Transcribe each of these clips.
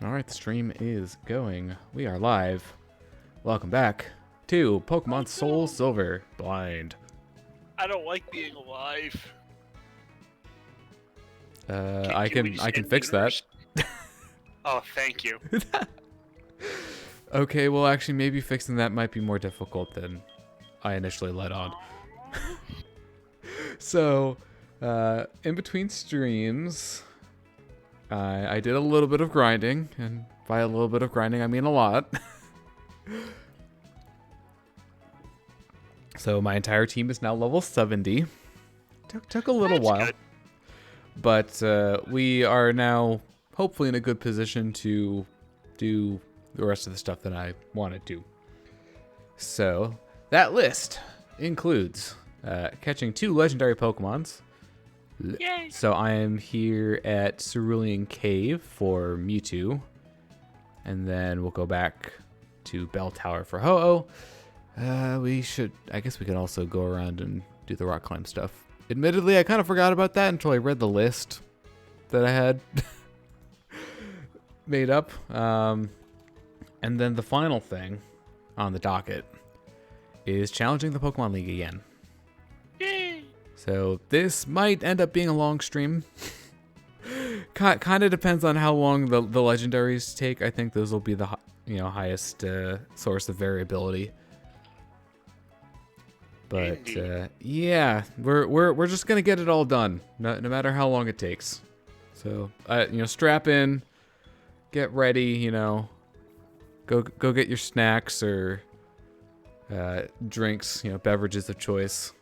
Alright, the stream is going. We are live. Welcome back to Pokemon Soul Silver Blind. I don't like being alive. I can fix that. Oh, thank you. Okay, well actually maybe fixing that might be more difficult than I initially let on. So, in between streams, I did a little bit of grinding, and by a little bit of grinding I mean a lot. So my entire team is now level 70. Took a little while. Good. But we are now hopefully in a good position to do the rest of the stuff that I want to do. So that list includes catching 2 legendary Pokemons. Yay! So I am here at Cerulean Cave for Mewtwo. And then we'll go back to Bell Tower for Ho-Oh. I guess we could also go around and do the rock climb stuff. Admittedly, I kind of forgot about that until I read the list that I had made up. And then the final thing on the docket is challenging the Pokemon League again. Yay! So this might end up being a long stream. Kind of depends on how long the legendaries take. I think those will be the highest source of variability. But yeah, we're just gonna get it all done, no matter how long it takes. So strap in, get ready. Go get your snacks or drinks, beverages of choice,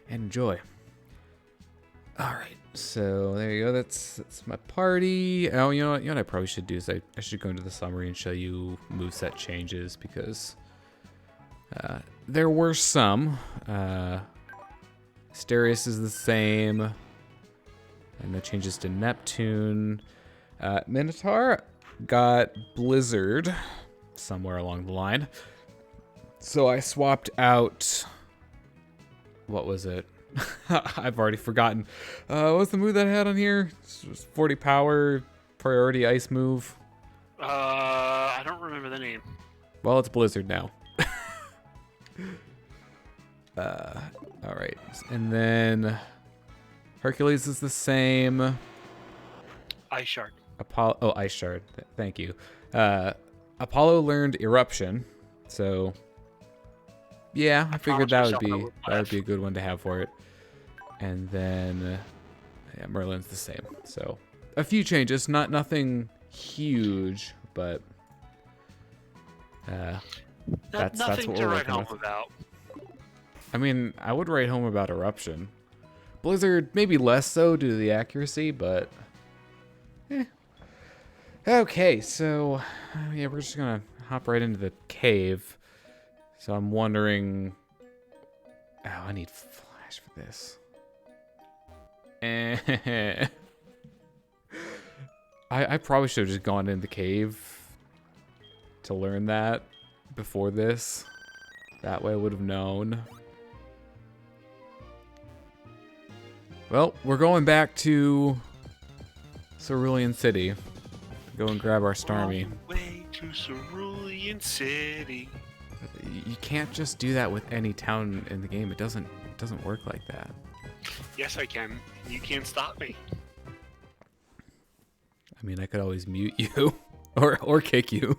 and enjoy. All right, so there you go. That's my party. Oh, you know what I probably should do is I should go into the summary and show you moveset changes because. There were some. Asterius is the same. And no changes to Neptune. Minotaur got Blizzard somewhere along the line. So I swapped out... What was it? I've already forgotten. What was the move that I had on here? It was 40 power, priority ice move. I don't remember the name. Well, it's Blizzard now. All right, and then Hercules is the same. Ice Shard. Ice Shard. Thank you. Apollo learned Eruption, so yeah, I figured that would be a good one to have for it. And then Merlin's the same. So a few changes, nothing huge, but that's what we're working with. About. I mean, I would write home about Eruption. Blizzard, maybe less so due to the accuracy, but... Okay, so... Yeah, we're just gonna hop right into the cave. So I'm wondering... Oh, I need flash for this. I probably should have just gone in the cave to learn that before this. That way I would have known. Well, we're going back to Cerulean City. Go and grab our Starmie. Way to Cerulean City. You can't just do that with any town in the game. It doesn't work like that. Yes, I can. You can't stop me. I mean, I could always mute you or kick you.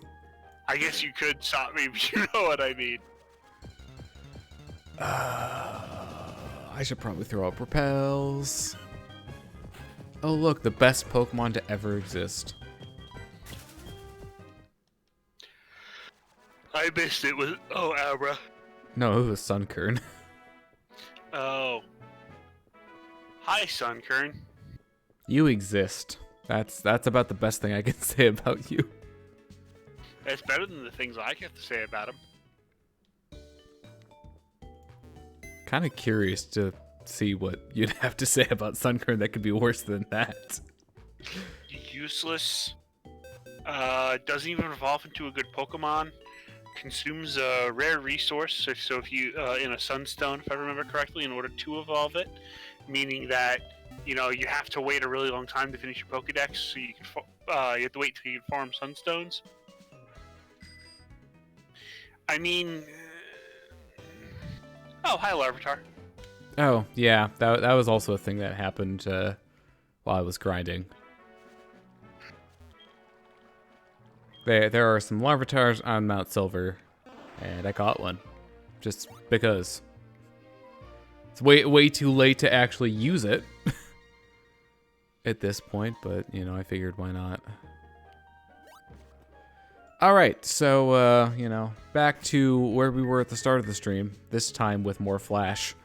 I guess you could stop me, but you know what I mean. I should probably throw up repels. Oh look, the best Pokemon to ever exist. I missed it with Abra. No, it was Sunkern. Oh. Hi, Sunkern. You exist. That's about the best thing I can say about you. That's better than the things I have to say about him. Kind of curious to see what you'd have to say about Sunkern that could be worse than that. Useless. Doesn't even evolve into a good Pokemon. Consumes a rare resource. So if you in a Sunstone, if I remember correctly, in order to evolve it, meaning that you know, you have to wait a really long time to finish your Pokédex, so you can you have to wait till you can farm Sunstones. I mean, oh, hi, Larvitar. Oh, yeah, that was also a thing that happened while I was grinding. There are some Larvitars on Mount Silver, and I caught one. Just because. It's way too late to actually use it at this point, but, you know, I figured why not. Alright, so, you know, back to where we were at the start of the stream, this time with more Flash.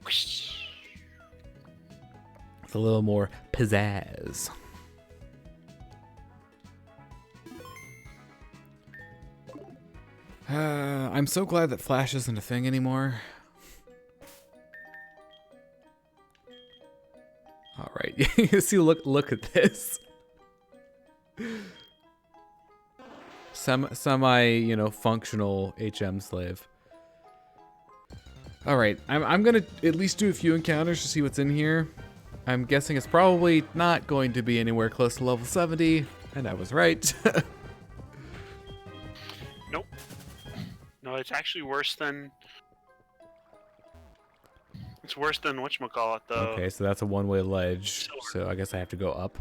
With a little more pizzazz. I'm so glad that Flash isn't a thing anymore. Alright, you see, look at this. Semi, you know, functional HM slave. Alright, I'm gonna at least do a few encounters to see what's in here. I'm guessing it's probably not going to be anywhere close to level 70, and I was right. Nope. No, it's actually worse than... It's worse than whatchamacallit, though. Okay, so that's a one-way ledge, so I guess I have to go up.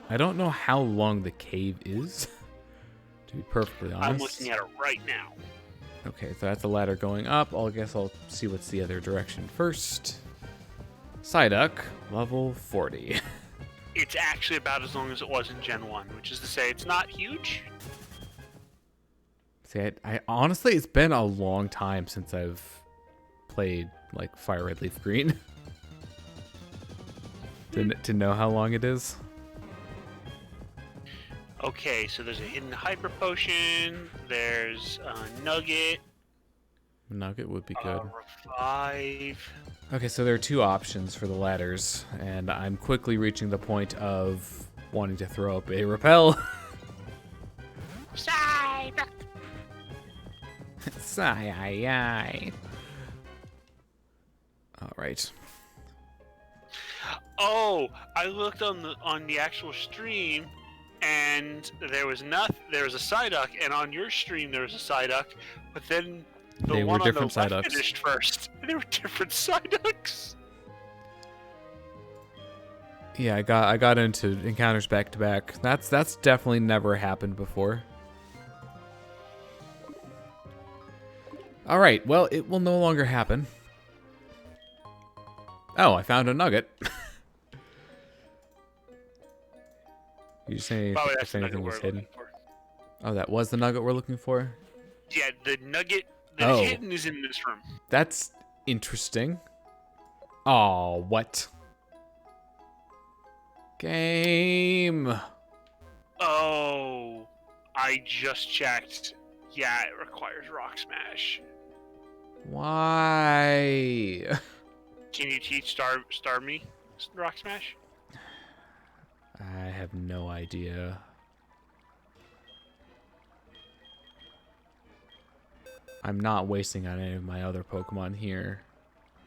I don't know how long the cave is, to be perfectly honest. I'm looking at it right now. Okay, so that's a ladder going up. I guess I'll see what's the other direction first. Psyduck, level 40. It's actually about as long as it was in Gen 1, which is to say it's not huge. See, I honestly, it's been a long time since I've played, like, Fire Red Leaf Green. to know how long it is. Okay, so there's a hidden hyper potion, there's a nugget. Nugget would be good. Revive. Okay, so there are two options for the ladders, and I'm quickly reaching the point of wanting to throw up a repel. Psyduck. Sigh. All right. Oh, I looked on the actual stream, and there was a Psyduck, and on your stream there was a Psyduck, but then the one on the left Psyducks. finished first. They were different Psyducks. Yeah, I got into encounters back to back. That's definitely never happened before. All right, well, it will no longer happen. Oh, I found a nugget. You say Probably if that's the nugget anything we're was hidden? looking for. Oh, that was the nugget we're looking for? Yeah, the nugget that is Oh. hidden is in this room. That's interesting. Oh, what? Game. Oh, I just checked. Yeah, it requires Rock Smash. Why? Can you teach Star Me Rock Smash? I have no idea. I'm not wasting on any of my other Pokemon here.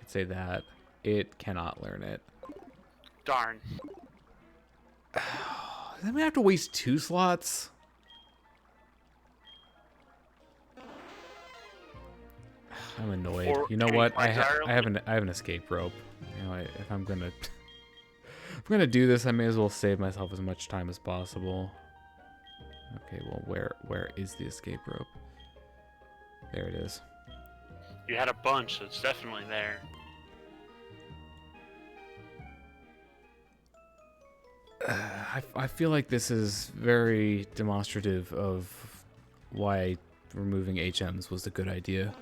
I'd say that. It cannot learn it. Darn. Then we have to waste 2 slots? I'm annoyed. Or You know any what? I entirely- have an escape rope. You know, if I'm gonna do this, I may as well save myself as much time as possible. Okay, well, where is the escape rope? There it is. You had a bunch, so it's definitely there. I feel like this is very demonstrative of why removing HMs was a good idea.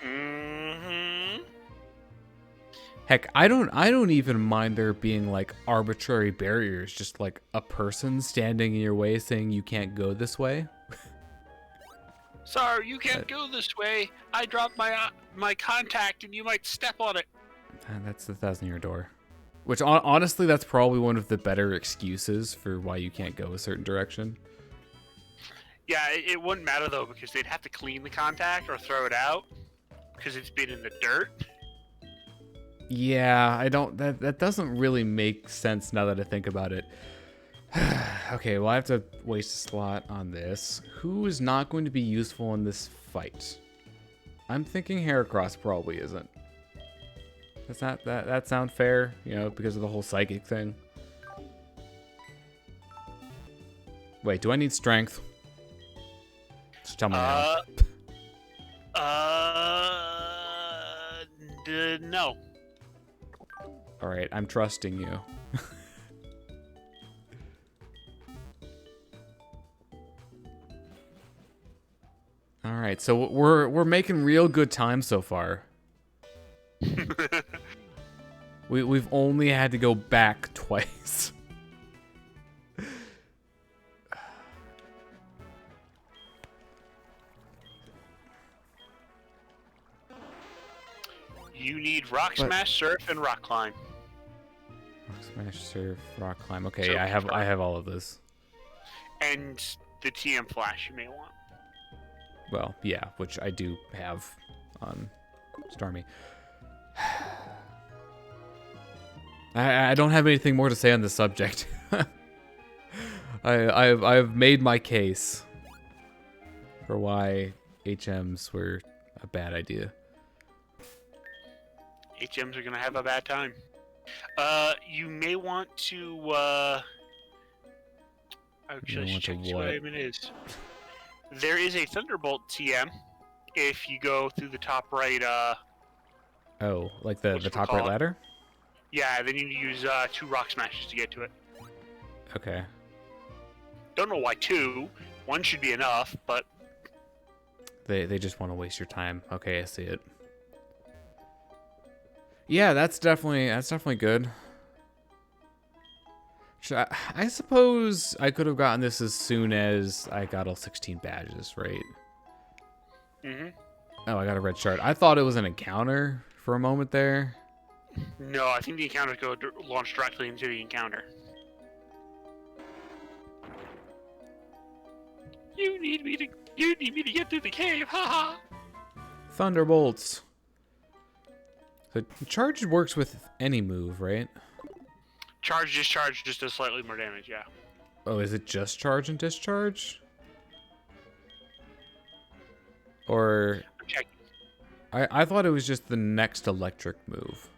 Mm-hmm. Heck, I don't even mind there being like arbitrary barriers, just like a person standing in your way saying you can't go this way. Sorry, you can't go this way. I dropped my contact, and you might step on it. That's the 1,000-year door. Which honestly, that's probably one of the better excuses for why you can't go a certain direction. Yeah, it wouldn't matter though because they'd have to clean the contact or throw it out. because it's been in the dirt. Yeah, I don't. That doesn't really make sense now that I think about it. Okay, well I have to waste a slot on this. Who is not going to be useful in this fight? I'm thinking Heracross probably isn't. Does that sound fair? You know, because of the whole psychic thing. Wait, do I need strength? Just tell me now. No. All right, I'm trusting you. All right, so we're making real good time so far. We've only had to go back twice. You need Rock Smash, Surf, and Rock Climb. Rock Smash, Surf, Rock Climb. Okay, So I have all of this. And the TM Flash you may want. Well, yeah, which I do have on Starmie. I don't have anything more to say on this subject. I've made my case for why HMs were a bad idea. HMs are gonna have a bad time. You may want to actually want to check what? what item it is. There is a Thunderbolt TM if you go through the top right. Oh, like the top right ladder? Yeah, then you use 2 Rock Smashes to get to it. Okay. Don't know why 2. 1 should be enough, but They just want to waste your time. Okay, I see it. Yeah, that's definitely good. I suppose I could have gotten this as soon as I got all 16 badges, right? Mhm. Oh, I got a red shard. I thought it was an encounter for a moment there. No, I think the encounters go launch directly into the encounter. You need me to get through the cave, haha. Thunderbolts. So charge works with any move, right? Charge, discharge, just does slightly more damage, yeah. Oh, is it just charge and discharge? Or Check. I thought it was just the next electric move.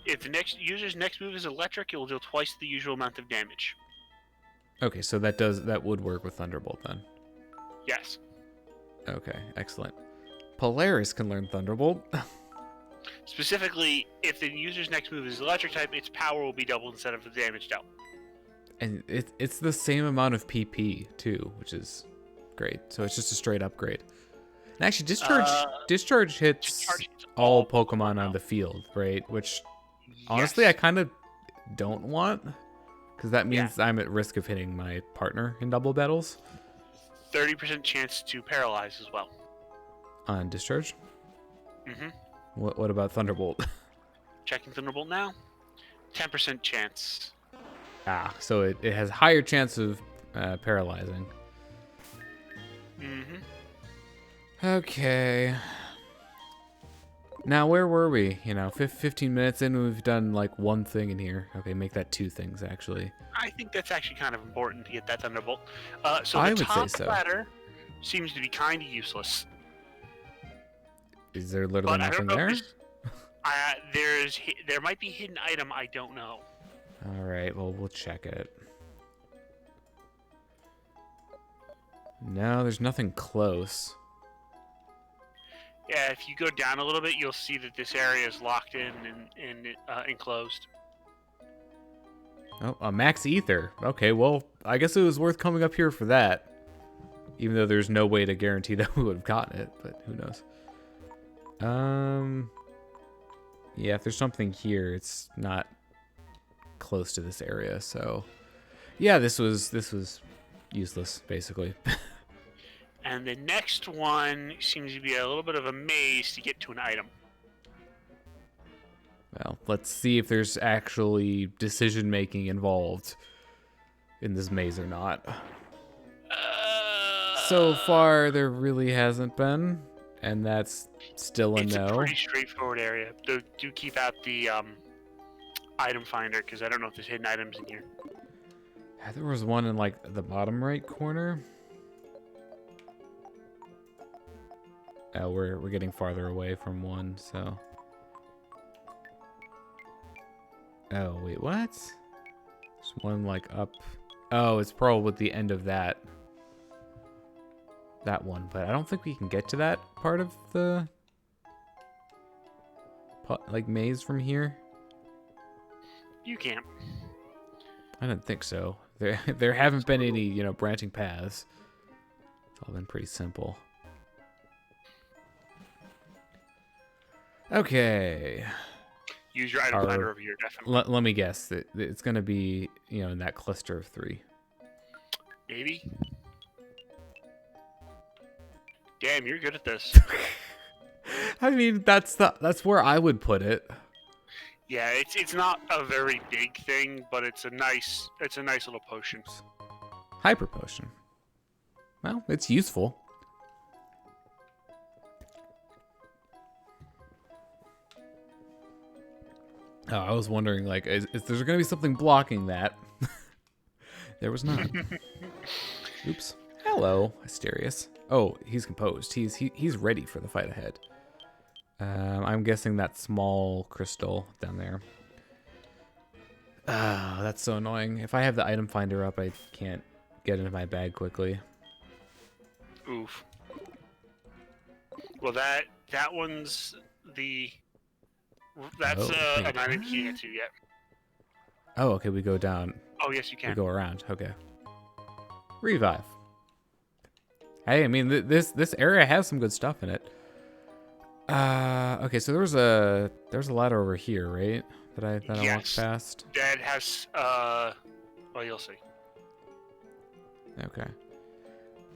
If the user's next move is electric, it will deal twice the usual amount of damage. Okay, so that would work with Thunderbolt then. Yes. Okay, excellent. Polaris can learn Thunderbolt. Specifically, if the user's next move is electric type, its power will be doubled instead of the damage dealt. And it's the same amount of PP too, which is great. So it's just a straight upgrade. And actually, discharge hits all Pokemon on the field, right? Which honestly, I kind of don't want, because that means I'm at risk of hitting my partner in double battles. 30% chance to paralyze as well. On discharge? Mm-hmm. What about Thunderbolt? Checking Thunderbolt now. 10% chance. Ah, so it has higher chance of paralyzing. Mm-hmm. Okay. Now, where were we? 15 minutes in, we've done like one thing in here. Okay, make that 2 things, actually. I think that's actually kind of important to get that Thunderbolt. So I the would top say so. ladder seems to be kind of useless. Is there literally But nothing I don't there? know there might be a hidden item, I don't know. All right, well, we'll check it. No, there's nothing close. Yeah, if you go down a little bit, you'll see that this area is locked in and enclosed. Oh, a max ether. Okay, well, I guess it was worth coming up here for that. Even though there's no way to guarantee that we would have gotten it, but who knows. Yeah, if there's something here, it's not close to this area, so yeah, this was useless, basically. And the next one seems to be a little bit of a maze to get to an item. Well, let's see if there's actually decision-making involved in this maze or not. So far, there really hasn't been, and that's Still a It's no. a pretty straightforward area. Do keep out the item finder, because I don't know if there's hidden items in here. There was one in like the bottom right corner. Oh, we're getting farther away from one, so. Oh wait, what? There's one like up. Oh, it's probably at the end of that one, but I don't think we can get to that part of the like maze from here. You can't. I didn't think so. There haven't been any, you know, branching paths. It's all been pretty simple. Okay. Use your item finder over here, definitely. Let me guess. It's going to be, you know, in that cluster of 3. Maybe. Damn, you're good at this. I mean, that's where I would put it. Yeah, it's not a very big thing, but it's a nice little potion. Hyper potion. Well, it's useful. Oh, I was wondering, like, is there going to be something blocking that? There was not. Oops. Hello, Asterius. Oh, he's composed. He's ready for the fight ahead. I'm guessing that small crystal down there. Ah, that's so annoying. If I have the item finder up, I can't get into my bag quickly. Oof. Well, that one's the... That's an item you can't get to yet. Oh, okay, we go down. Oh, yes, you can. We go around. Okay. Revive. Hey, I mean, this area has some good stuff in it. Okay, so there's a ladder over here, right? That I walked past. That has well, you'll see. Okay.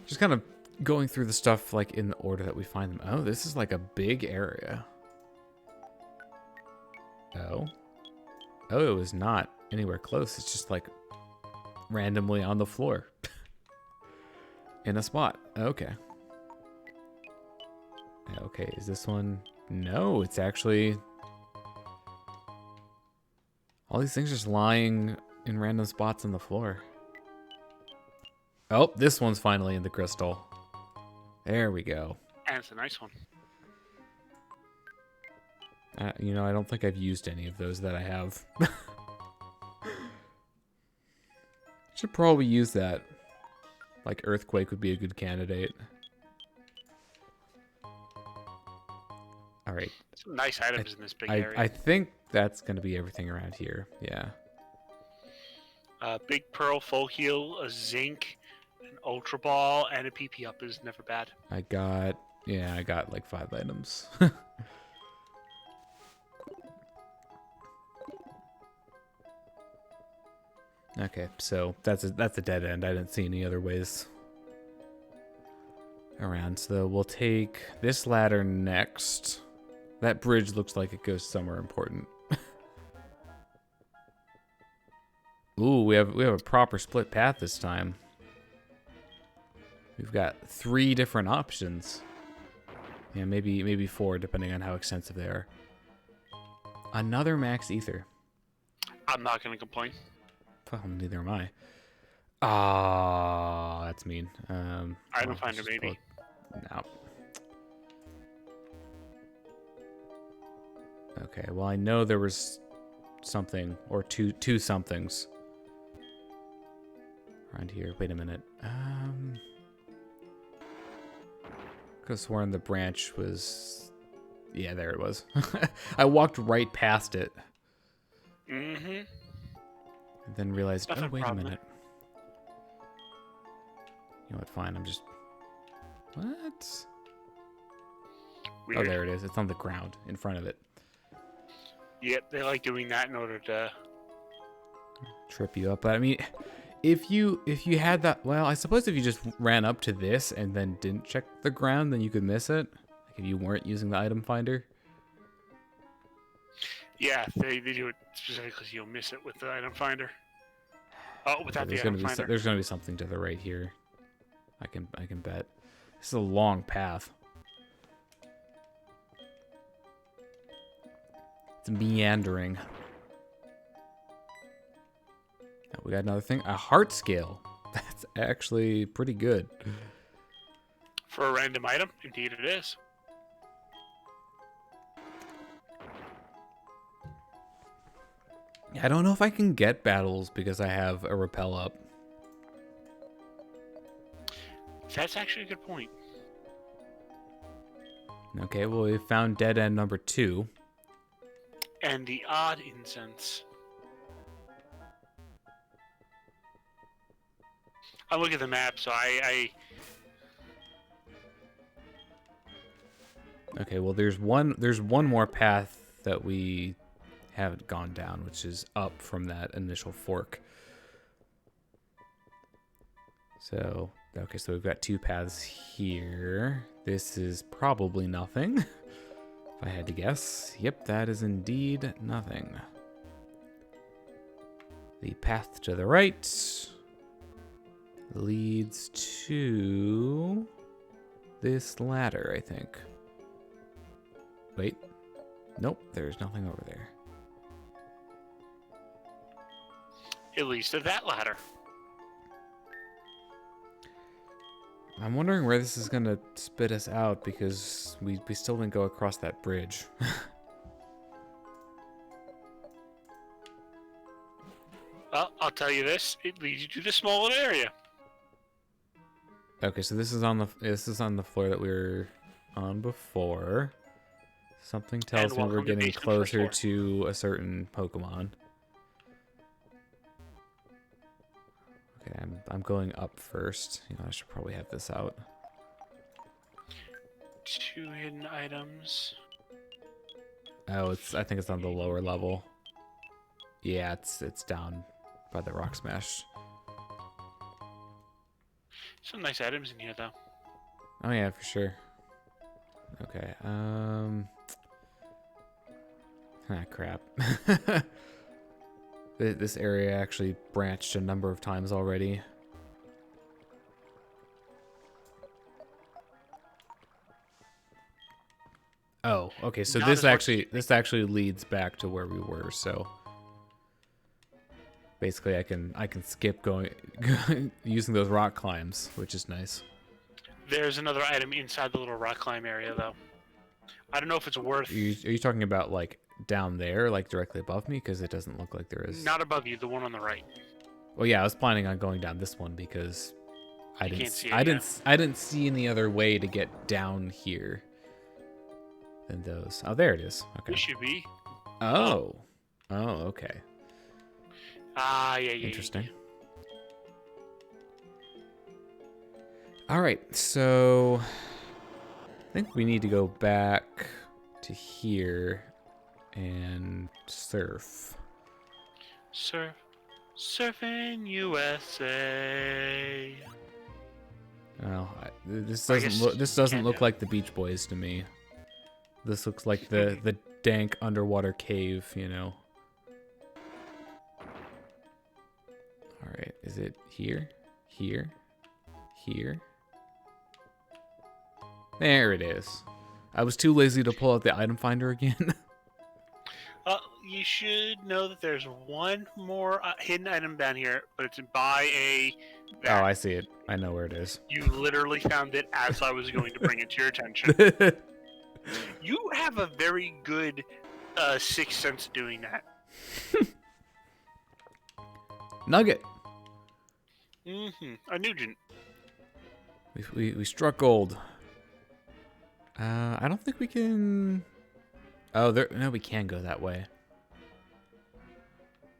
Just kind of going through the stuff like in the order that we find them. Oh, this is like a big area. Oh. Oh, it was not anywhere close. It's just like randomly on the floor. In a spot. Okay. Okay, is this one? No, it's actually... all these things just lying in random spots on the floor. Oh, this one's finally in the crystal. There we go. And it's a nice one. You know, I don't think I've used any of those that I have. Should probably use that. Like Earthquake would be a good candidate. Alright. Some nice items in this big area. I think that's going to be everything around here. Yeah. Big Pearl, Full Heal, a Zinc, an Ultra Ball, and a PP Up is never bad. I got like 5 items. Okay, so that's a dead end. I didn't see any other ways around. So we'll take this ladder next. That bridge looks like it goes somewhere important. Ooh, we have a proper split path this time. We've got 3 different options. Yeah, maybe 4 depending on how extensive they are. Another max ether. I'm not gonna complain. Well, neither am I. Ah, that's mean. Item finder, maybe. No. Okay, well, I know there was something, or two somethings around here. Wait a minute. Could have sworn the branch was... yeah, there it was. I walked right past it. Mm-hmm. And then realized, Nothing oh, wait problem. a minute. You know what, fine, I'm just... what? Weird. Oh, there it is. It's on the ground in front of it. Yep, they like doing that in order to... trip you up. But I mean, if you had that... well, I suppose if you just ran up to this and then didn't check the ground, then you could miss it. Like if you weren't using the item finder. Yeah, they do it specifically so you'll miss it with the item finder. Oh, without the There's item finder. there's gonna be something to the right here. I can bet. This is a long path. It's meandering. Oh, we got another thing. A heart scale. That's actually pretty good. For a random item, indeed it is. I don't know if I can get battles because I have a repel up. That's actually a good point. Okay, well, we found dead end number 2. And the odd incense. I look at the map, so I Okay, well, there's one more path that we haven't gone down, which is up from that initial fork. So, okay, so we've got 2 paths here. This is probably nothing, if I had to guess. Yep, that is indeed nothing. The path to the right leads to this ladder, I think. Wait. Nope, there's nothing over there. at least at that ladder. I'm wondering where this is going to spit us out because we still didn't go across that bridge. Well, I'll tell you this: it leads you to the smaller area. Okay, so this is on the floor that we were on before. Something tells me we're getting closer to a certain Pokemon. Okay, I'm going up first. You know, I should probably have this out. 2 hidden items. Oh, I think it's on the lower level. Yeah, it's down by the rock smash. Some nice items in here, though. Oh yeah, for sure. Okay. Ah, crap. This area actually branched a number of times already. Oh, okay. So this actually leads back to where we were. So basically, I can skip going using those rock climbs, which is nice. There's another item inside the little rock climb area, though. I don't know if it's worth. Are you talking about like down there, like directly above me? Because it doesn't look like there is. Not above you, the one on the right. Well, yeah, I was planning on going down this one because I didn't see any other way to get down here than those. Oh, there it is. Okay. It should be. Oh. Oh, okay. Ah, yeah. Interesting. All right, so I think we need to go back to here and surf. Surfing USA. Well, this doesn't look like the Beach Boys to me. This looks like the dank underwater cave, you know. All right, is it here? Here? Here? There it is. I was too lazy to pull out the item finder again. You should know that there's one more hidden item down here, but it's by a... Oh, I see it. I know where it is. You literally found it as I was going to bring it to your attention. You have a very good sixth sense doing that. Nugget. A Nugent. We struck gold. I don't think we can... Oh, no, we can go that way.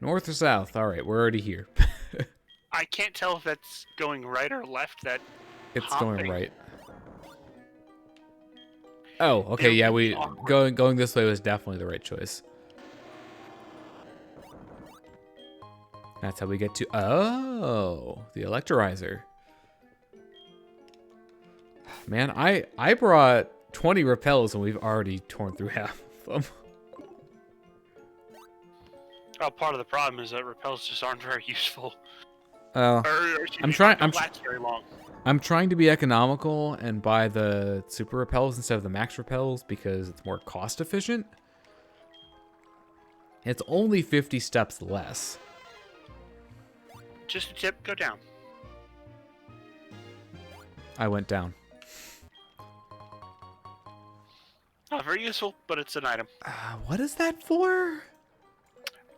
North or south? All right, we're already here. I can't tell if that's going right or left. It's going right. Oh, okay, yeah, going this way was definitely the right choice. That's how we get to... Oh, the electrolyzer. Man, I brought 20 repels and we've already torn through half of them. Oh, part of the problem is that repels just aren't very useful. I'm trying to be economical and buy the super repels instead of the max repels because it's more cost efficient. It's only 50 steps less. Just a tip, go down. I went down. Not very useful, but it's an item. What is that for?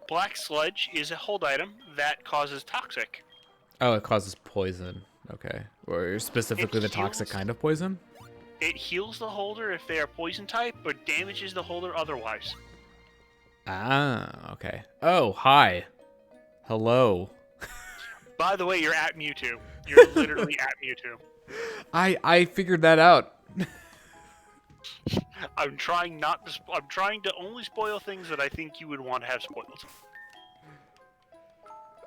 Black sludge is a hold item that causes toxic. Oh, it causes poison. Okay. Or specifically the toxic kind of poison? It heals the holder if they are poison type, but damages the holder otherwise. Ah, okay. Oh, hi. Hello. By the way, you're at Mewtwo. You're literally at Mewtwo. I figured that out. I'm trying to only spoil things that I think you would want to have spoiled.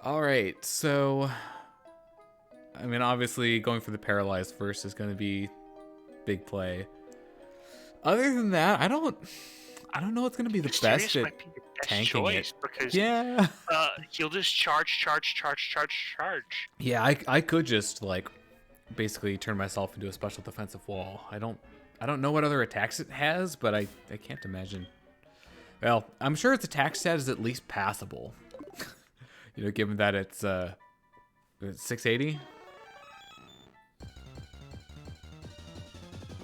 All right, so I mean, obviously going for the paralyzed first is going to be big play. Other than that, I don't know what's going to be the best at tanking it. Because yeah, he'll just charge. Yeah, I could just like basically turn myself into a special defensive wall. I don't know what other attacks it has, but I can't imagine. Well, I'm sure its attack stat is at least passable. You know, given that it's 680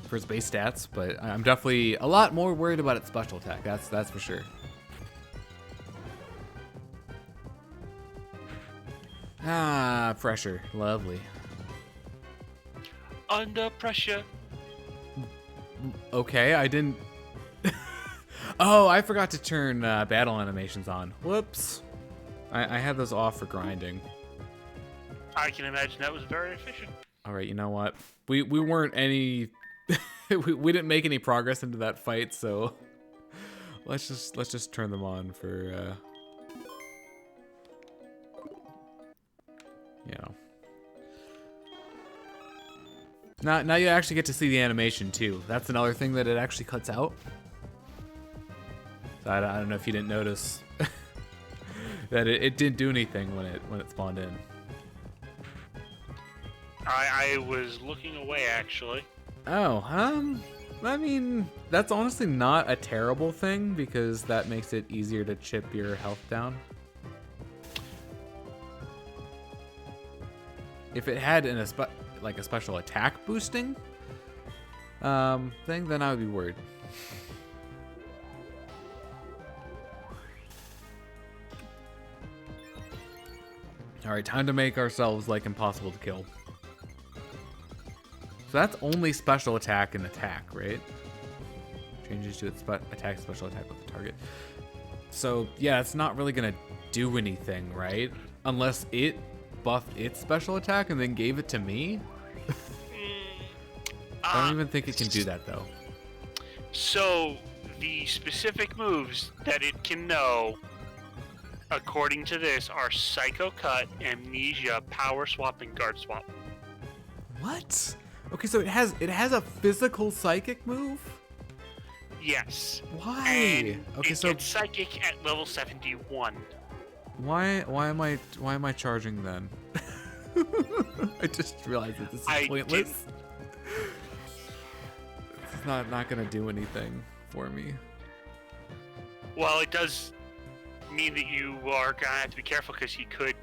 for its base stats, but I'm definitely a lot more worried about its special attack. That's for sure. Ah, pressure, lovely. Under pressure. Okay, I didn't. Oh, I forgot to turn battle animations on. Whoops. I had those off for grinding. I can imagine that was very efficient. All right, you know what? We weren't any. we didn't make any progress into that fight, so let's just turn them on for. You know. Now you actually get to see the animation too. That's another thing that it actually cuts out. So I don't know if you didn't notice that it didn't do anything when it spawned in. I was looking away actually. Oh, I mean, that's honestly not a terrible thing because that makes it easier to chip your health down. If it had a special attack boosting thing, then I would be worried. All right, time to make ourselves like impossible to kill. So that's only special attack and attack, right? Changes to its attack, special attack with the target. So yeah, it's not really gonna do anything, right? Unless it buffed its special attack and then gave it to me. I don't even think it can do that though. So the specific moves that it can know, according to this, are Psycho Cut, Amnesia, Power Swap, and Guard Swap. What? Okay, so it has a physical psychic move? Yes. Why? And okay, it so gets psychic at level 71. Why am I charging then? I just realized that this is pointless. It's not gonna do anything for me. Well, it does mean that you are gonna have to be careful because he could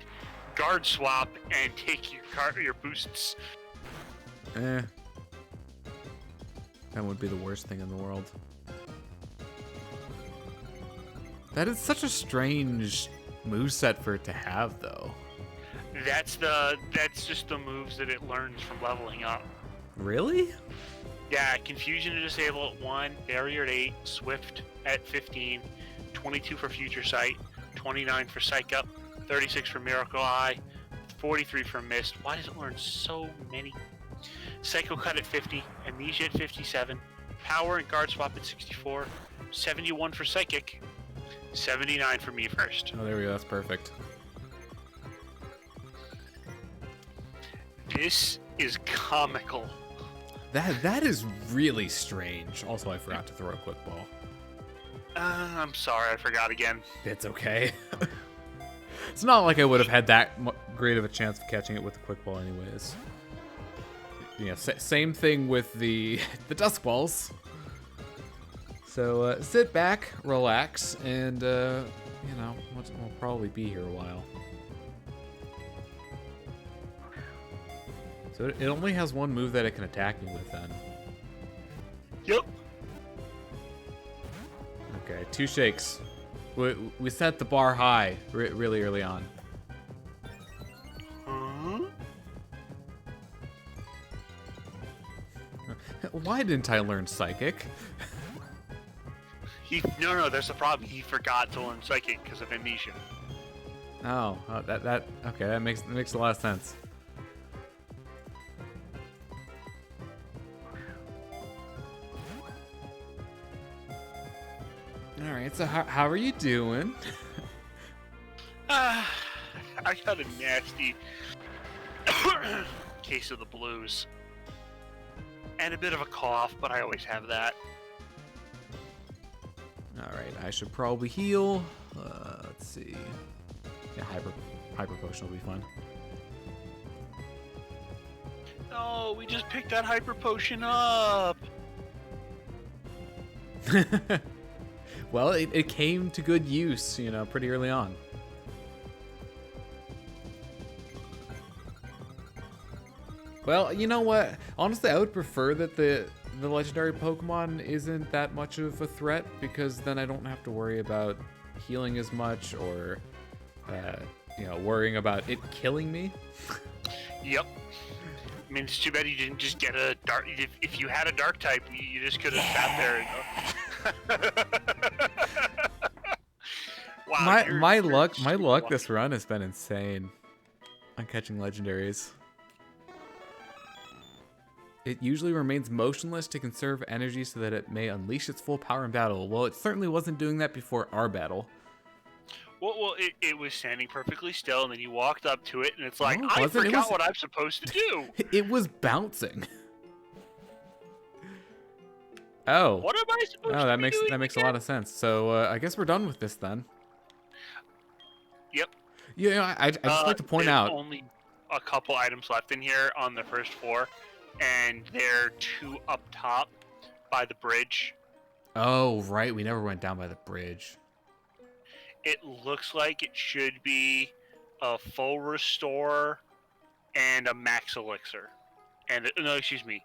guard swap and take your boosts. That would be the worst thing in the world. That is such a strange moveset for it to have, though. That's just the moves that it learns from leveling up. Really? Yeah, Confusion to disable at 1, Barrier at 8, Swift at 15, 22 for Future Sight, 29 for Psych Up, 36 for Miracle Eye, 43 for Mist. Why does it learn so many? Psycho Cut at 50, Amnesia at 57, Power and Guard Swap at 64, 71 for Psychic, 79 for Me First. Oh, there we go. That's perfect. This is comical. That is really strange. Also, I forgot to throw a quick ball. I'm sorry, I forgot again. It's okay. It's not like I would have had that great of a chance of catching it with the quick ball anyways. You know, same thing with the dusk balls. So sit back, relax, and you know, we'll probably be here a while. So it only has one move that it can attack me with then. Yep. Okay, 2 shakes. We set the bar high really early on. Huh? Why didn't I learn Psychic? No, there's a problem. He forgot to learn Psychic because of amnesia. Oh, okay, that makes a lot of sense. All right, so how are you doing? I got a nasty case of the blues. And a bit of a cough, but I always have that. Alright, I should probably heal. Let's see. Yeah, hyper potion will be fun. Oh, we just picked that hyper potion up. Well, it came to good use, you know, pretty early on. Well, you know what? Honestly, I would prefer that the legendary Pokemon isn't that much of a threat, because then I don't have to worry about healing as much or, you know, worrying about it killing me. Yep. I mean, it's too bad you didn't just get a dark. If you had a dark type, you just could have sat there and. Wow, my luck this run has been insane on catching legendaries. It usually remains motionless to conserve energy so that it may unleash its full power in battle. Well, it certainly wasn't doing that before our battle. Well, it was standing perfectly still, and then you walked up to it, and it's like, No, I it forgot was- what I'm supposed to do. It was bouncing. Oh. What am I supposed to Oh, that be makes doing a again? lot of sense. So I guess we're done with this then. Yep. Yeah, I just like to point there's out. only a couple items left in here on the first floor, and they're 2 up top by the bridge. Oh, right. We never went down by the bridge. It looks like it should be a full restore and a max elixir. And no, excuse me,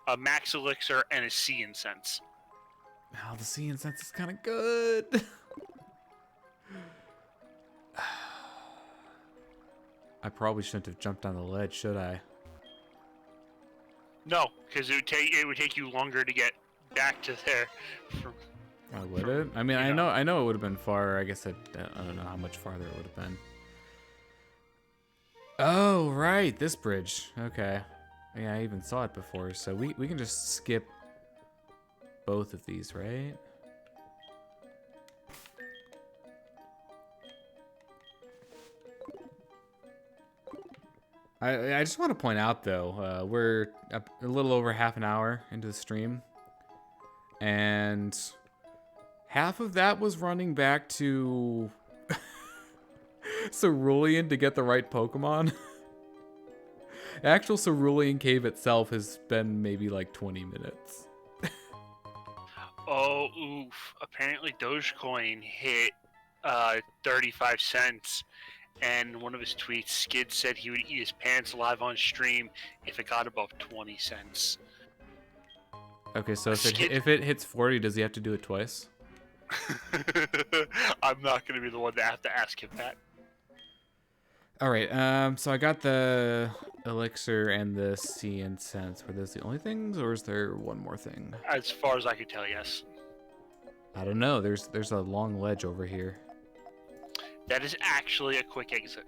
a max elixir and a sea incense. Oh, the sea incense is kind of good. I probably shouldn't have jumped on the ledge, should I? No, because it would take you longer to get back to there. Oh, would it? I mean, I know it would have been far. I guess I don't know how much farther it would have been. Oh, right, this bridge. Okay. Yeah, I even saw it before, so we can just skip both of these, right? I just want to point out, though, we're a little over half an hour into the stream, and half of that was running back to Cerulean to get the right Pokemon. Actual Cerulean Cave itself has been maybe like 20 minutes. Oh, oof. Apparently Dogecoin hit 35 cents. And one of his tweets, Skid said he would eat his pants live on stream if it got above 20 cents. Okay, so if it hits 40, does he have to do it twice? I'm not going to be the one to have to ask him that. All right, so I got the elixir and the sea incense. Were those the only things, or is there one more thing? As far as I could tell, yes. I don't know. There's a long ledge over here. That is actually a quick exit.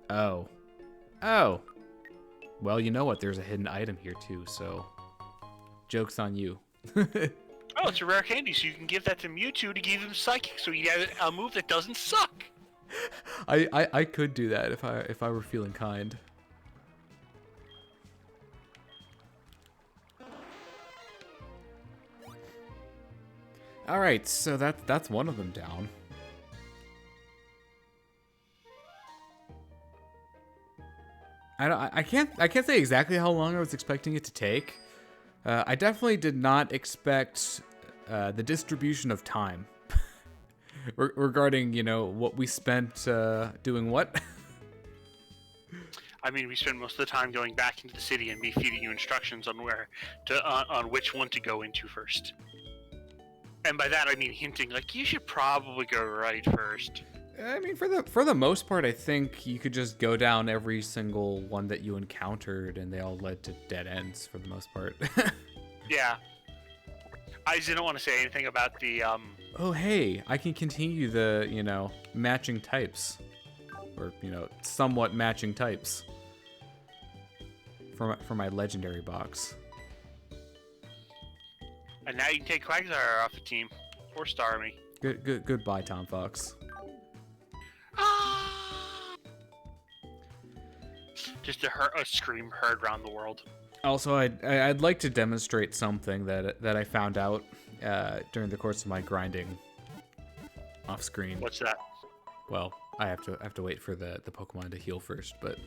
Oh. Oh. Well, you know what? There's a hidden item here, too, so joke's on you. Oh, it's a rare candy, so you can give that to Mewtwo to give him Psychic, so you have a move that doesn't suck. I could do that if I were feeling kind. All right, so that's one of them down. I can't say exactly how long I was expecting it to take. I definitely did not expect the distribution of time. regarding, what we spent doing what? I mean, we spend most of the time going back into the city and me feeding you instructions on on which one to go into first. And by that I mean hinting, like, you should probably go right first. I mean, for the most part, I think you could just go down every single one that you encountered, and they all led to dead ends for the most part. Yeah. I just didn't want to say anything about the Oh, hey, I can continue the, matching types. Or, somewhat matching types. For my legendary box. And now you can take Quagsire off the team. Or Starmie. Goodbye, Tom Fox. Just a scream heard around the world. Also, I'd like to demonstrate something that I found out during the course of my grinding off screen. What's that? Well, I have to wait for the Pokemon to heal first, but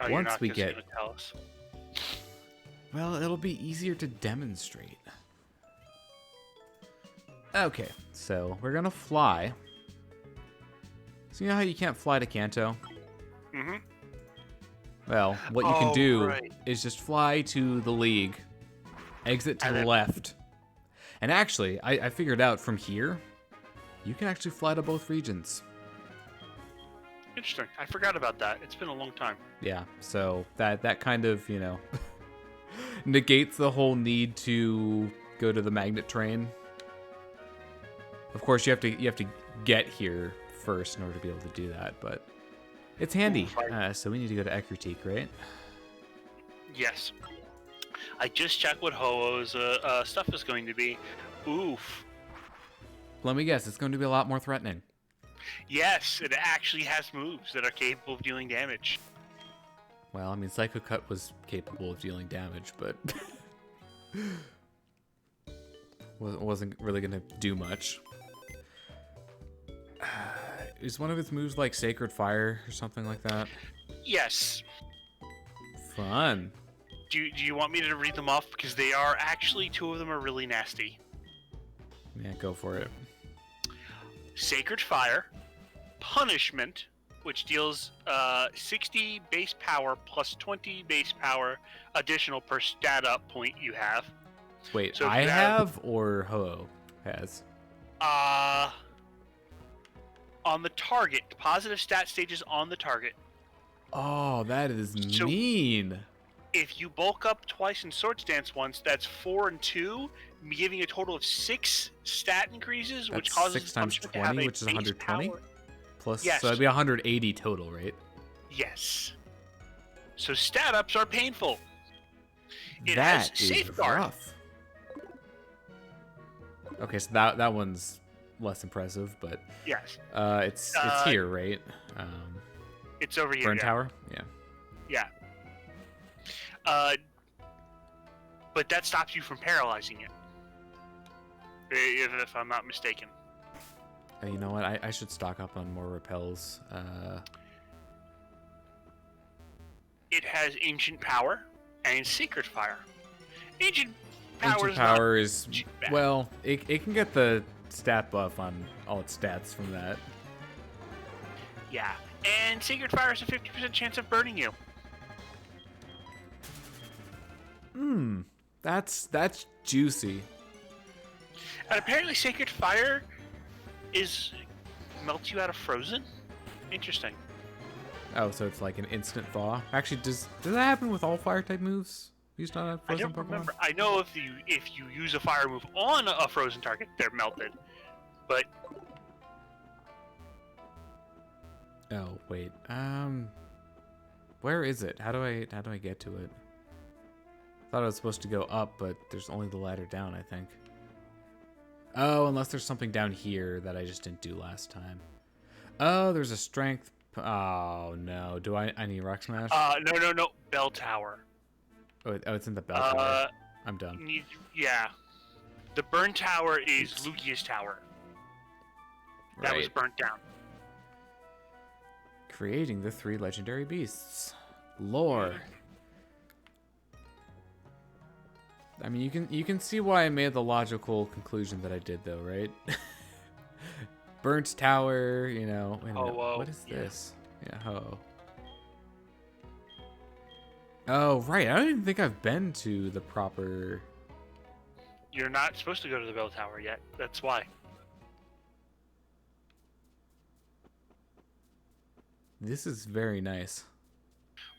Oh, once we get, gonna tell us. well, it'll be easier to demonstrate. Okay, so we're gonna fly. So you know how you can't fly to Kanto? Mm-hmm. Well, what you can do right. is just fly to the League, exit to And the then- left, and actually, I figured out from here, you can actually fly to both regions. Interesting. I forgot about that. It's been a long time. Yeah, so that kind of, negates the whole need to go to the magnet train. Of course, you have to get here first in order to be able to do that, but it's handy. So we need to go to Ekritique, right? Yes. I just checked what Ho-Oh's stuff is going to be. Oof. Let me guess, it's going to be a lot more threatening. Yes, it actually has moves that are capable of dealing damage. Well, I mean, Psycho Cut was capable of dealing damage, but wasn't really going to do much. Is one of its moves like Sacred Fire or something like that? Yes. Fun. Do you want me to read them off? Because they are actually, two of them are really nasty. Yeah, go for it. Sacred Fire, Punishment, which deals 60 base power plus 20 base power additional per stat up point you have. Wait, So if I you have or Ho-Oh has? On the target, positive stat stages on the target. Oh, that is So- mean. If you bulk up twice and Swords Dance once, that's 4 and 2, giving a total of 6 stat increases, which That's causes 6 times Punishment to have 20, a which is base 120? power. Plus, Yes. so it'd be 180 total, right? Yes. So stat ups are painful. It That has is Safeguard. rough. Okay, so that one's less impressive, but Yes. it's here, right? It's over here. Burn yeah. Tower? Yeah. Yeah. But that stops you from paralyzing it. If I'm not mistaken. You know what? I should stock up on more repels. It has Ancient Power and Secret Fire. Ancient Power Ancient is Power not is, too bad. well, it can get the stat buff on all its stats from that. Yeah. And Secret Fire has a 50% chance of burning you. That's juicy. And apparently Sacred Fire melts you out of frozen? Interesting. Oh, so it's like an instant thaw. Actually, does that happen with all fire type moves? Used on a I frozen don't Pokemon? remember. I know if you use a fire move on a frozen target, they're melted. But Oh, wait. Where is it? How do I get to it? Thought I was supposed to go up, but there's only the ladder down, I think. Oh, unless there's something down here that I just didn't do last time. Oh, there's a strength. Oh no. Do I need Rock Smash? no. Bell Tower. Oh, it's in the bell tower. I'm done. Yeah. The Burn Tower is Lugia's Tower. That was Right. burnt down. Creating the 3 legendary beasts. Lore. I mean, you can see why I made the logical conclusion that I did, though, right? burnt tower, you know. Wait a minute. Ho-Oh, What is yeah. this? Yeah, ho. Oh, right. I don't even think I've been to the proper... You're not supposed to go to the bell tower yet. That's why. This is very nice.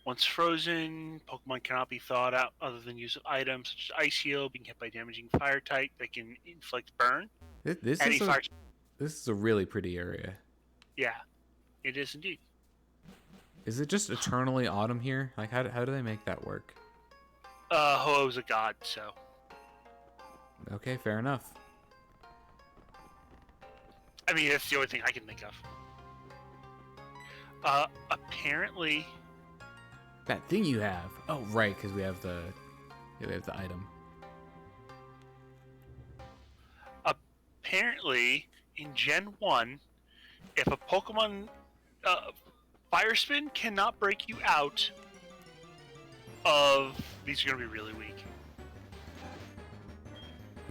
Once frozen, Pokemon cannot be thawed out other than use of items such as Ice Heal, being hit by damaging fire type that can inflict burn. This Any is a fire... this is a really pretty area. Yeah, it is indeed. Is it just eternally autumn here? Like, how do they make that work? Ho-Oh's a god, so... Okay, fair enough. I mean, that's the only thing I can think of. Apparently... That thing you have. Oh, right, because we have the item. Apparently, in Gen 1, if a Pokemon... Fire Spin cannot break you out of... These are going to be really weak.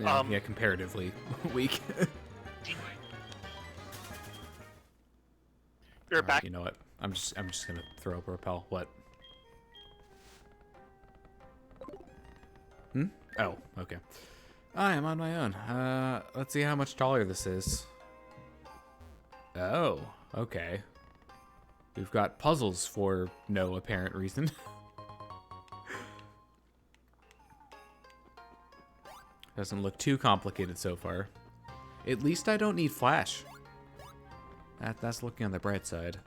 Yeah, comparatively weak. Anyway. You're back. You know what? I'm just gonna throw up a repel. What? Oh, okay. I am on my own. Let's see how much taller this is. Oh, okay. We've got puzzles for no apparent reason. Doesn't look too complicated so far. At least I don't need flash. That's looking on the bright side.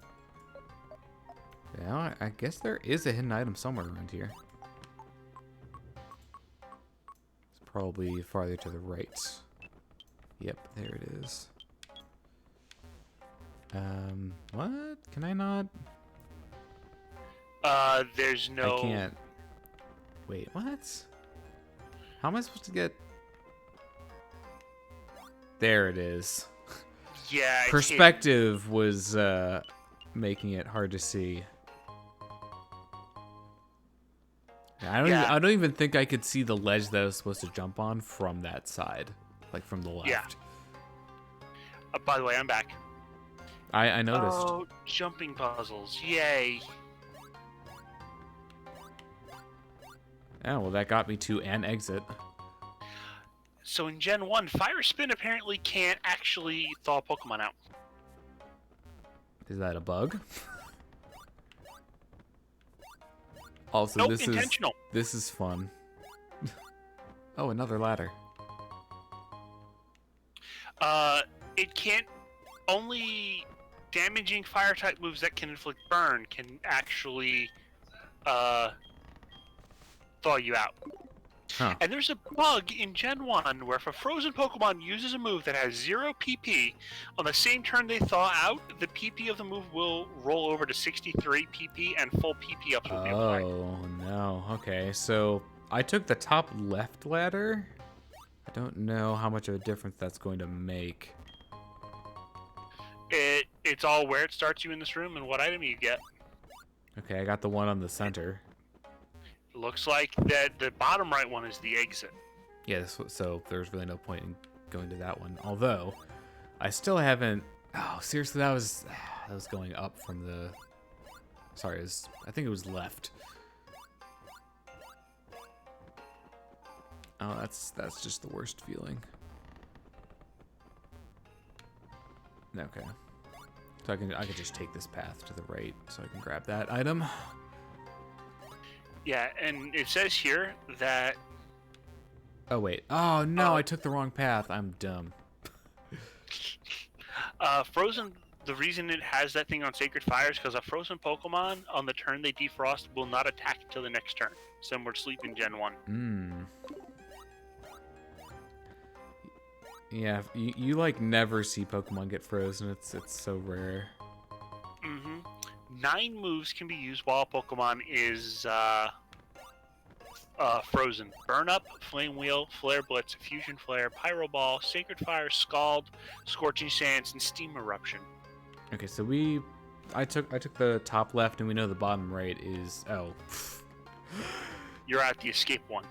Yeah, I guess there is a hidden item somewhere around here. It's probably farther to the right. Yep, there it is. What? Can I not? There's no... I can't. Wait, what? How am I supposed to get... There it is. Yeah. Perspective was making it hard to see. Yeah, I don't even think I could see the ledge that I was supposed to jump on from that side, like from the left. Yeah. By the way, I'm back. I noticed. Oh, jumping puzzles! Yay! Yeah, well, that got me to an exit. So in Gen 1, Fire Spin apparently can't actually thaw Pokemon out. Is that a bug? Also, Nope, intentional. This is fun. Oh, another ladder. It can't... Only damaging Fire-type moves that can inflict burn can actually, thaw you out. Huh. And there's a bug in Gen 1 where if a frozen Pokemon uses a move that has 0 PP, on the same turn they thaw out, the PP of the move will roll over to 63 PP and full PP ups will be applied. Oh, no. Okay, so I took the top left ladder. I don't know how much of a difference that's going to make. It's all where it starts you in this room and what item you get. Okay, I got the one on the center. It looks like that the bottom right one is the exit. Yes, so there's really no point in going to that one. Although, I still haven't... Oh, seriously, that was going up from the... Sorry, I think it was left. Oh, that's just the worst feeling. Okay. So I could just take this path to the right so I can grab that item. Yeah, and it says here that... Oh, wait. Oh, no, I took the wrong path. I'm dumb. Frozen, the reason it has that thing on Sacred Fire is because a frozen Pokemon, on the turn they defrost, will not attack until the next turn. Similar to Sleep in Gen 1. Yeah, you like never see Pokemon get frozen. It's so rare. 9 moves can be used while a Pokemon is frozen. Burn Up, Flame Wheel, Flare Blitz, Fusion Flare, Pyro Ball, Sacred Fire, Scald, Scorching Sands, and Steam Eruption. Okay, so I took the top left, and we know the bottom right is... Oh. You're at the escape one.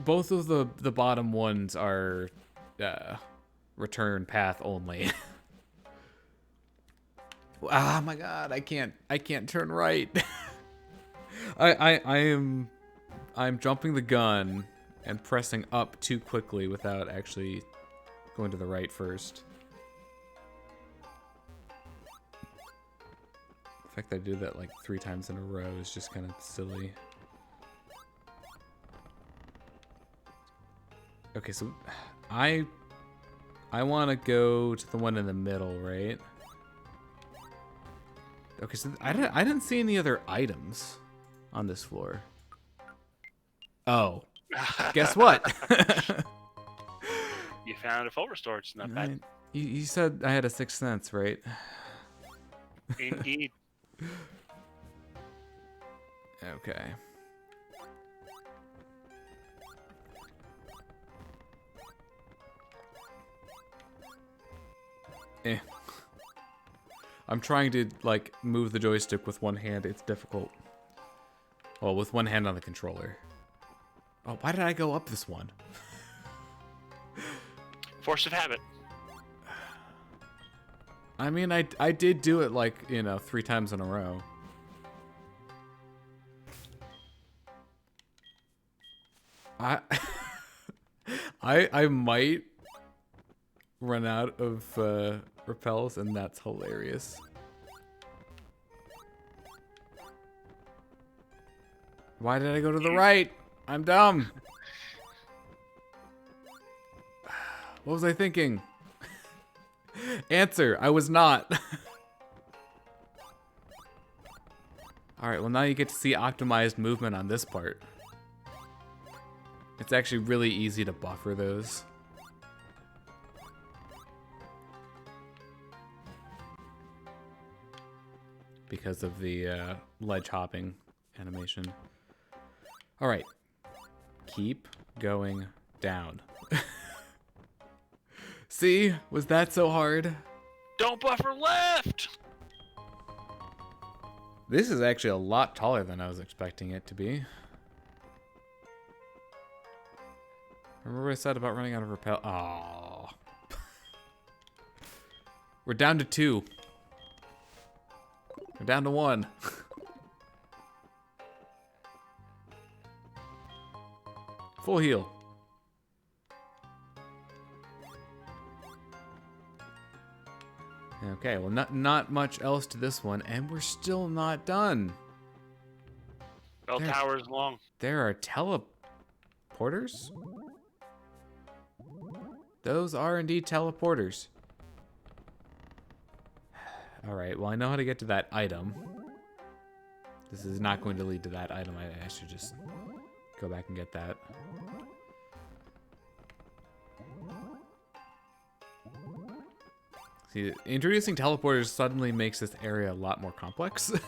Both of the bottom ones are return path only. Ah, my God, I can't turn right. I'm jumping the gun and pressing up too quickly without actually going to the right first. The fact that I do that like 3 times in a row is just kind of silly. Okay, so I want to go to the one in the middle, right? Okay, so I didn't see any other items on this floor. Oh, guess what? You found a full restore. It's not bad. You said I had a 6th sense, right? Indeed. Okay. I'm trying to, like, move the joystick with one hand. It's difficult. Well, with one hand on the controller. Oh, why did I go up this one? Force of habit. I mean, I did do it, like, you know, 3 times in a row. I might run out of repels, and that's hilarious. Why did I go to the right? I'm dumb. What was I thinking? Answer, I was not. Alright, well now you get to see optimized movement on this part. It's actually really easy to buffer those. Because of the ledge hopping animation. Alright. Keep going down. See? Was that so hard? Don't buffer left! This is actually a lot taller than I was expecting it to be. Remember what I said about running out of repel? Aww. We're down to 2. We're down to 1. Full heal. Okay, well, not much else to this one, and we're still not done. Bell tower is long. There are teleporters? Those are indeed teleporters. Alright, well, I know how to get to that item. This is not going to lead to that item. I should just go back and get that. See, introducing teleporters suddenly makes this area a lot more complex than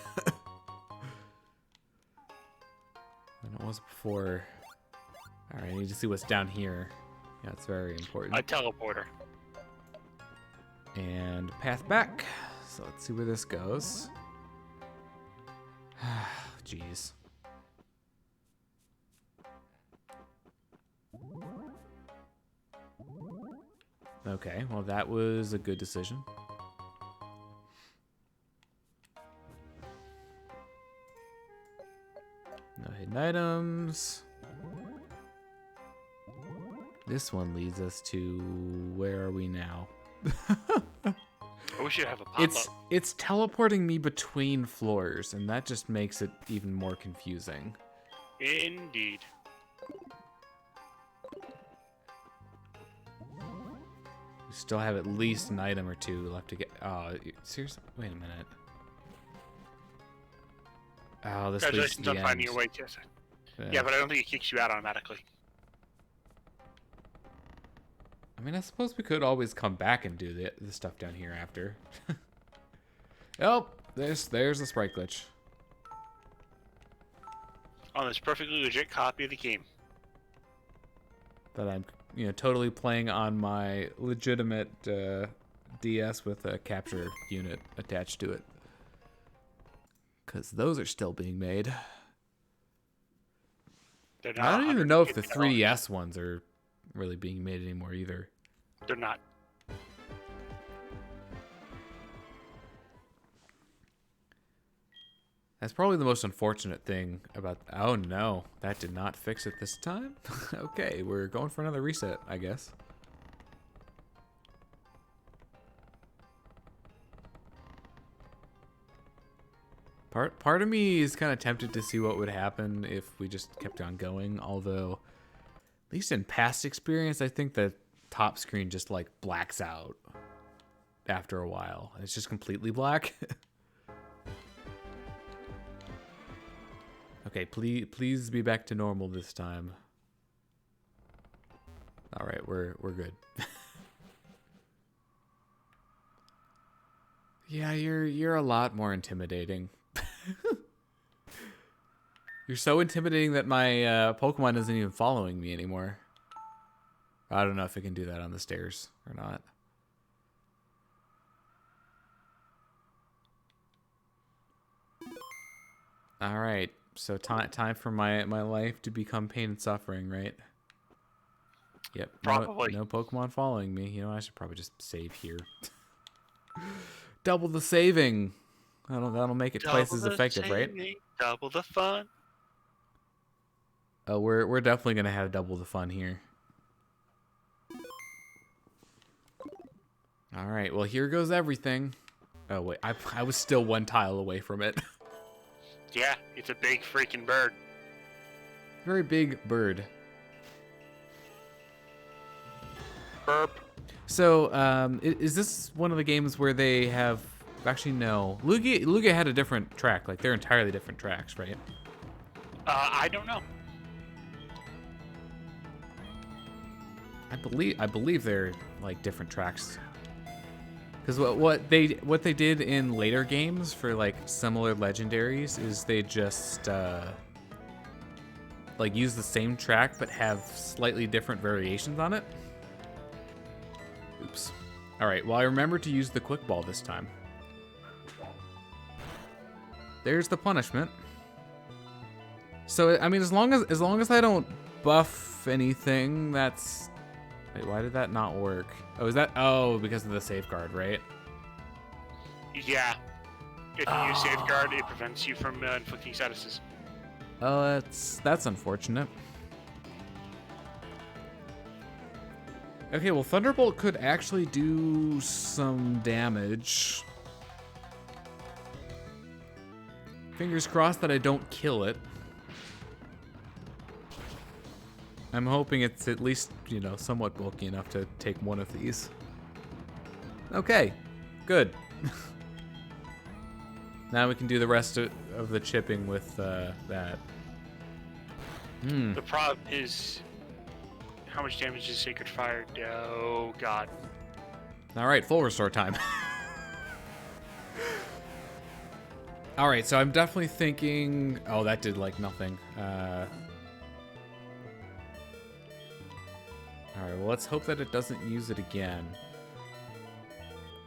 it was before. Alright, I need to see what's down here. Yeah, it's very important. A teleporter. And path back. So let's see where this goes. Jeez. Okay, well that was a good decision. No hidden items. This one leads us to, where are we now? I wish you have a pop-up. It's teleporting me between floors, and that just makes it even more confusing. Indeed. We still have at least an item or 2 left to get. Oh, seriously? Wait a minute. Oh, this leads to Congratulations the on end. finding your way, yes. Yeah, but I don't think it kicks you out automatically. I mean, I suppose we could always come back and do the stuff down here after. Oh, there's the sprite glitch. On this perfectly legit copy of the game. That I'm, totally playing on my legitimate DS with a capture unit attached to it. Because those are still being made. They're not I don't even know if the $150. 3DS ones are really being made anymore either. They're not. That's probably the most unfortunate thing about... Oh, no. That did not fix it this time? Okay, we're going for another reset, I guess. Part of me is kind of tempted to see what would happen if we just kept on going, although, at least in past experience, I think the top screen just, like, blacks out after a while. It's just completely black. Okay, please be back to normal this time. All right, we're good. Yeah, you're a lot more intimidating. You're so intimidating that my Pokemon isn't even following me anymore. I don't know if it can do that on the stairs or not. All right. So time for my life to become pain and suffering, right? Yep. Probably. No Pokemon following me. You know, I should probably just save here. Double the saving. That'll make it twice as effective, right? Double the fun. Oh, we're definitely gonna have double the fun here. All right. Well, here goes everything. Oh wait, I was still one tile away from it. Yeah, it's a big freaking bird. Very big bird. Burp. So, is this one of the games where they have... Actually, no. Lugia had a different track. Like, they're entirely different tracks, right? I don't know. I believe they're, like, different tracks. Because what they did in later games for, like, similar legendaries is they just, like, use the same track but have slightly different variations on it. Oops. Alright, well, I remember to use the quick ball this time. There's the punishment. So, I mean, as long as I don't buff anything, that's... Wait, why did that not work? Oh, is that... Oh, because of the safeguard, right? Yeah. If you use safeguard, it prevents you from inflicting statuses. Oh, that's unfortunate. Okay, well, Thunderbolt could actually do some damage. Fingers crossed that I don't kill it. I'm hoping it's at least, you know, somewhat bulky enough to take one of these. Okay, good. Now we can do the rest of the chipping with that. The problem is... How much damage is Sacred Fire? Oh, God. All right, full restore time. All right, so I'm definitely thinking... Oh, that did, like, nothing. All right, well, let's hope that it doesn't use it again.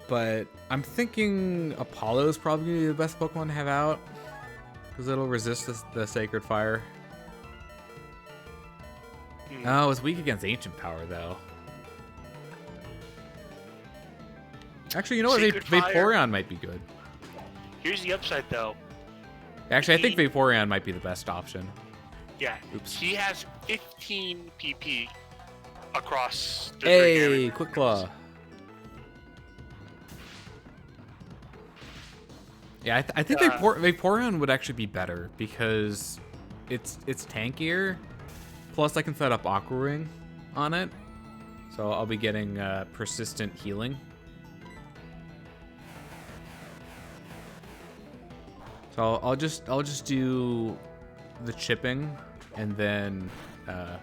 But I'm thinking Apollo is probably going to be the best Pokemon to have out. Because it'll resist the Sacred Fire. Oh, it's weak against Ancient Power, though. Actually, you know what? Vaporeon might be good. Here's the upside, though. Actually, I think Vaporeon might be the best option. Yeah. Oops. He has 15 PP across the Hey, Quick Claw. Yeah, I think Vaporeon would actually be better because it's tankier. Plus, I can set up Aqua Ring on it, so I'll be getting persistent healing. So I'll just do the chipping, and then I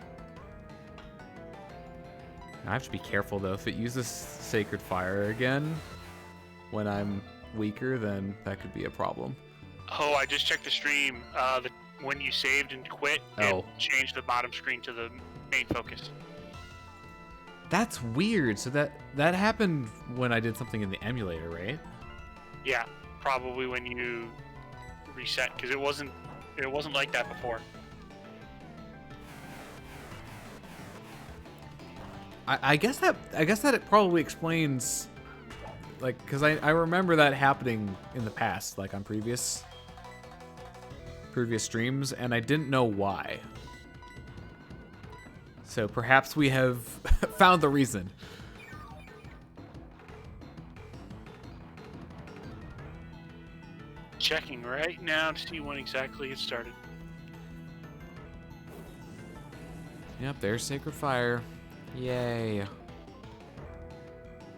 have to be careful though. If it uses Sacred Fire again when I'm weaker, then that could be a problem. Oh, I just checked the stream. When you saved and quit, it changed the bottom screen to the main focus. That's weird. So that happened when I did something in the emulator, right? Yeah, probably when you reset, because it wasn't like that before. I guess that it probably explains, like, because I remember that happening in the past, like on previous previous streams, and I didn't know why. So perhaps we have found the reason. Checking right now to see when exactly it started. Yep, there's Sacred Fire. Yay.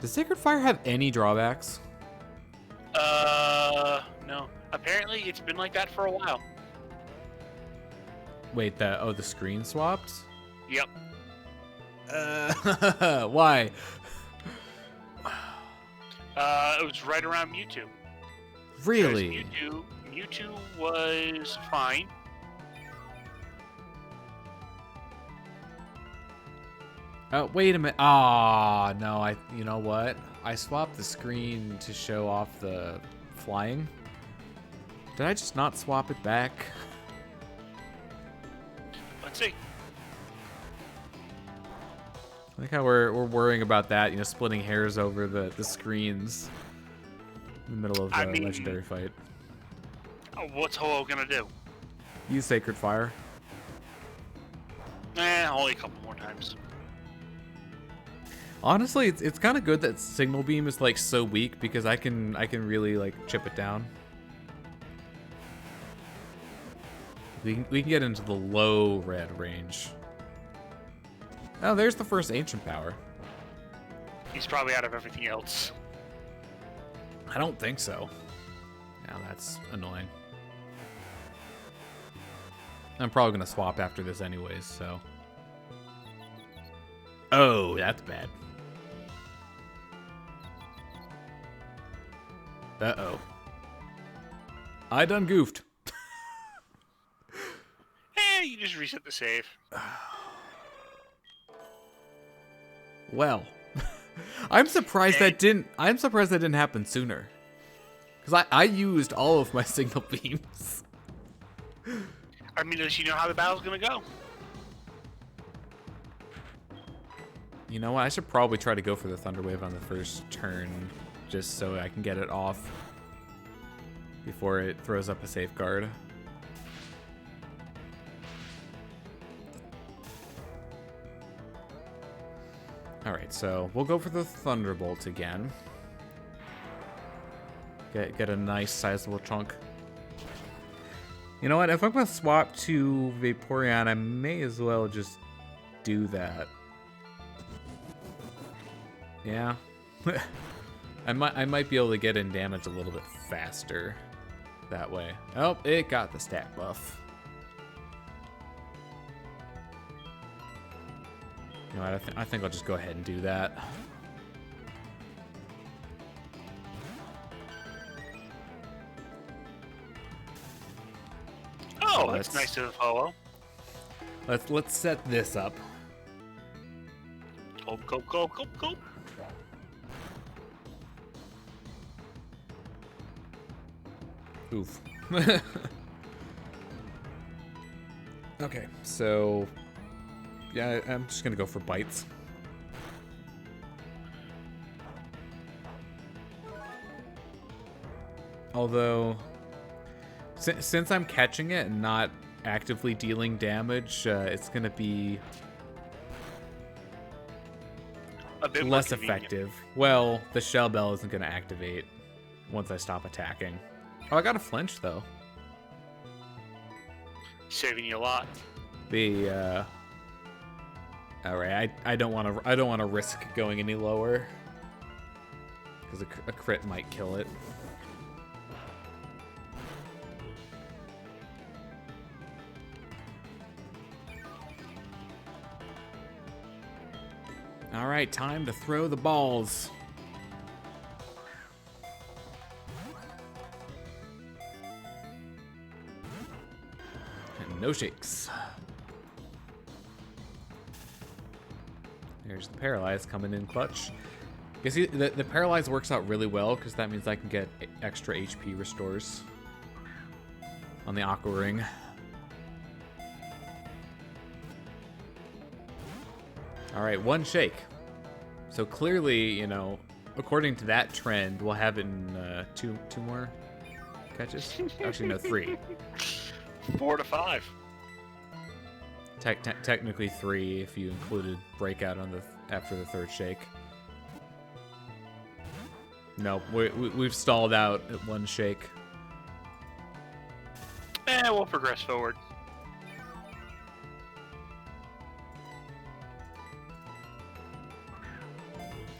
Does Sacred Fire have any drawbacks? No. Apparently, it's been like that for a while. Wait, the screen swapped? Yep. Why? It was right around Mewtwo. Really? Mewtwo was fine. Oh, wait a minute. Ah, no, you know what? I swapped the screen to show off the flying. Did I just not swap it back? Let's see. I like how we're worrying about that, you know, splitting hairs over the screens in the middle of a legendary fight. What's Ho-Oh gonna do? Use Sacred Fire. Only a couple more times. Honestly, it's kind of good that Signal Beam is like so weak because I can really like chip it down. We can get into the low red range. Oh, there's the first ancient power. He's probably out of everything else. I don't think so. Now that's annoying. I'm probably gonna swap after this anyways, so. Oh, that's bad. Uh-oh. I done goofed. You just reset the save. Well, I'm surprised that didn't happen sooner. Because I used all of my signal beams. I mean, does you know how the battle's gonna go? You know what? I should probably try to go for the Thunder Wave on the first turn, just so I can get it off before it throws up a safeguard. Alright, so we'll go for the Thunderbolt again. Get a nice sizable chunk. You know what? If I'm going to swap to Vaporeon, I may as well just do that. Yeah. I might be able to get in damage a little bit faster that way. Oh, it got the stat buff. You know what, I think I'll just go ahead and do that. Oh, that's nice of Ho-Oh. Let's set this up. Go. Oof. Okay, so yeah, I'm just gonna go for bites. Although, since I'm catching it and not actively dealing damage, it's gonna be a bit less more convenient. effective. Well, the Shell Bell isn't gonna activate once I stop attacking. Oh, I got a flinch though. Saving you a lot. The all right, I don't want to risk going any lower because a crit might kill it. All right, time to throw the balls. And no shakes. There's the Paralyze coming in clutch. You see, the Paralyze works out really well because that means I can get extra HP restores on the Aqua Ring. All right, one shake. So clearly, you know, according to that trend, we'll have it in two more catches. Actually, no, 3. 4 to 5. Technically 3 if you included breakout on the after the third shake. No, we've stalled out at 1 shake. We'll progress forward.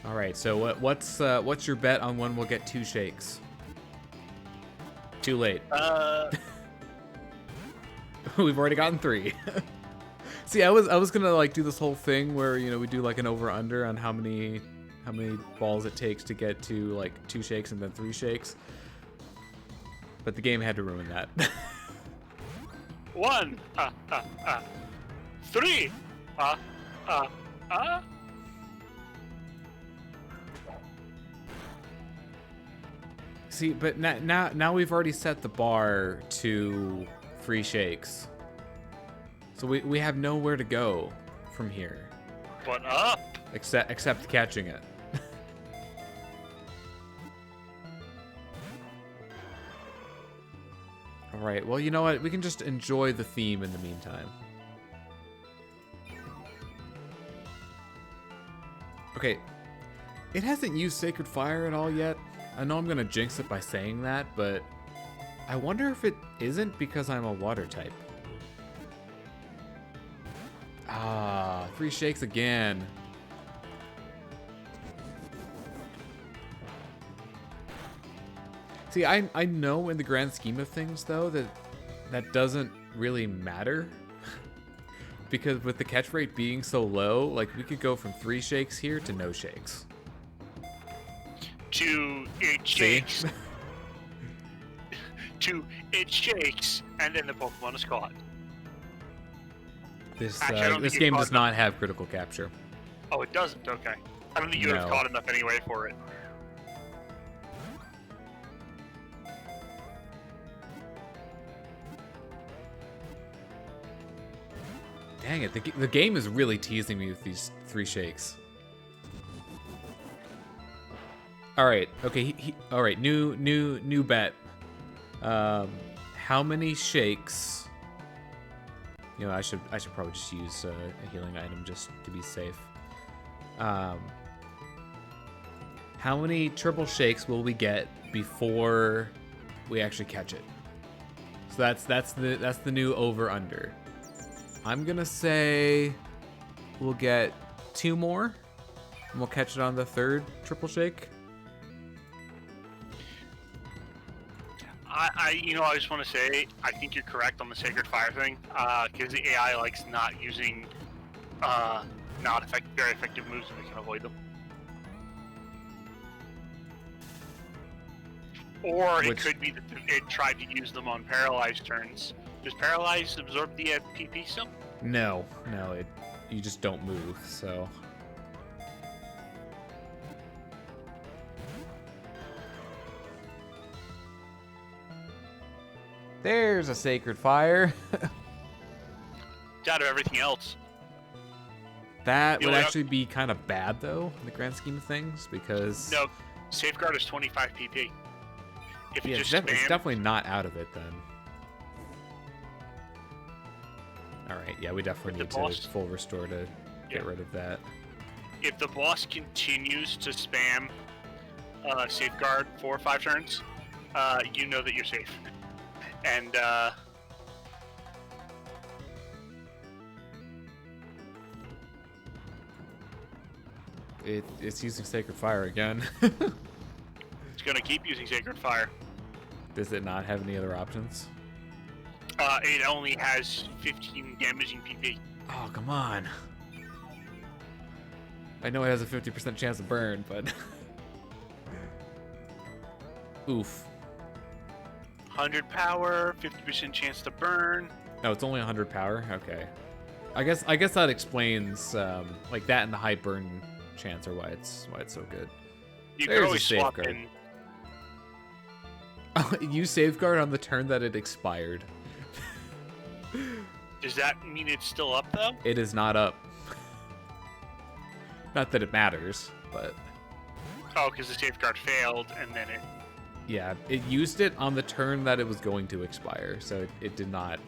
All right, so what's your bet on when we'll get 2 shakes? Too late. We've already gotten 3. See, I was gonna like do this whole thing where we do like an over under on how many balls it takes to get to like 2 shakes and then 3 shakes, but the game had to ruin that. 1, 3, See, but now we've already set the bar to 3 shakes, so we have nowhere to go from here. But up. Except catching it. All right. Well, you know what? We can just enjoy the theme in the meantime. Okay. It hasn't used Sacred Fire at all yet. I know I'm gonna jinx it by saying that, but I wonder if it isn't because I'm a water type. Ah, 3 shakes again. See, I know in the grand scheme of things, though, that doesn't really matter. Because with the catch rate being so low, like, we could go from 3 shakes here to no shakes. To it shakes. To it shakes, and then the Pokemon is caught. This Actually, this game does not have critical capture. Oh, it doesn't? Okay. I don't think you would have caught enough anyway for it. Dang it, the game is really teasing me with these 3 shakes. All right, okay, all right, new bet. How many shakes? I should probably just use a healing item just to be safe. How many triple shakes will we get before we actually catch it? So that's the new over under. I'm gonna say we'll get 2 more, and we'll catch it on the 3rd triple shake. I just want to say, I think you're correct on the Sacred Fire thing, because the AI likes not using very effective moves if we can avoid them. Or it could be that it tried to use them on paralyzed turns. Does paralyze absorb the PP still? No, you just don't move, so. There's a Sacred Fire. It's out of everything else. That would actually be kind of bad, though, in the grand scheme of things, because... No, Safeguard is 25 PP. If yeah, it's definitely not out of it, then. Alright, yeah, we definitely need to full restore to get rid of that. If the boss continues to spam Safeguard 4 or 5 turns, you know that you're safe. And, It's using Sacred Fire again. It's gonna keep using Sacred Fire. Does it not have any other options? It only has 15 damaging PP. Oh, come on. I know it has a 50% chance of burn, but... Oof. 100 power, 50% chance to burn. No, it's only 100 power? Okay. I guess that explains, like, that and the high burn chance are why it's so good. You can always swap in. You Safeguard on the turn that it expired. Does that mean it's still up, though? It is not up. Not that it matters, but... Oh, because the Safeguard failed, and then it... Yeah, it used it on the turn that it was going to expire, so it did not.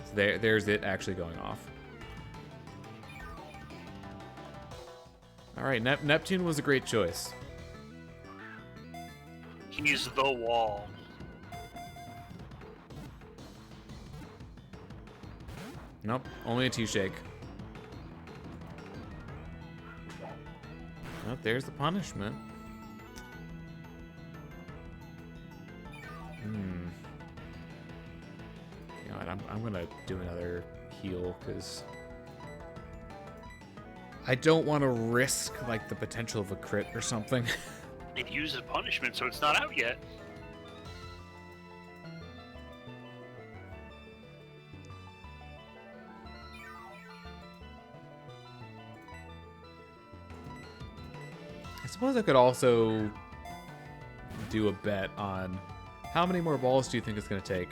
So there's it actually going off. All right, Neptune was a great choice. He's the wall. Nope, only a 2-shake. Nope, there's the punishment. You know what, I'm gonna do another heal, because I don't want to risk, like, the potential of a crit or something. It uses punishment, so it's not out yet. I suppose I could also do a bet on how many more balls do you think it's going to take?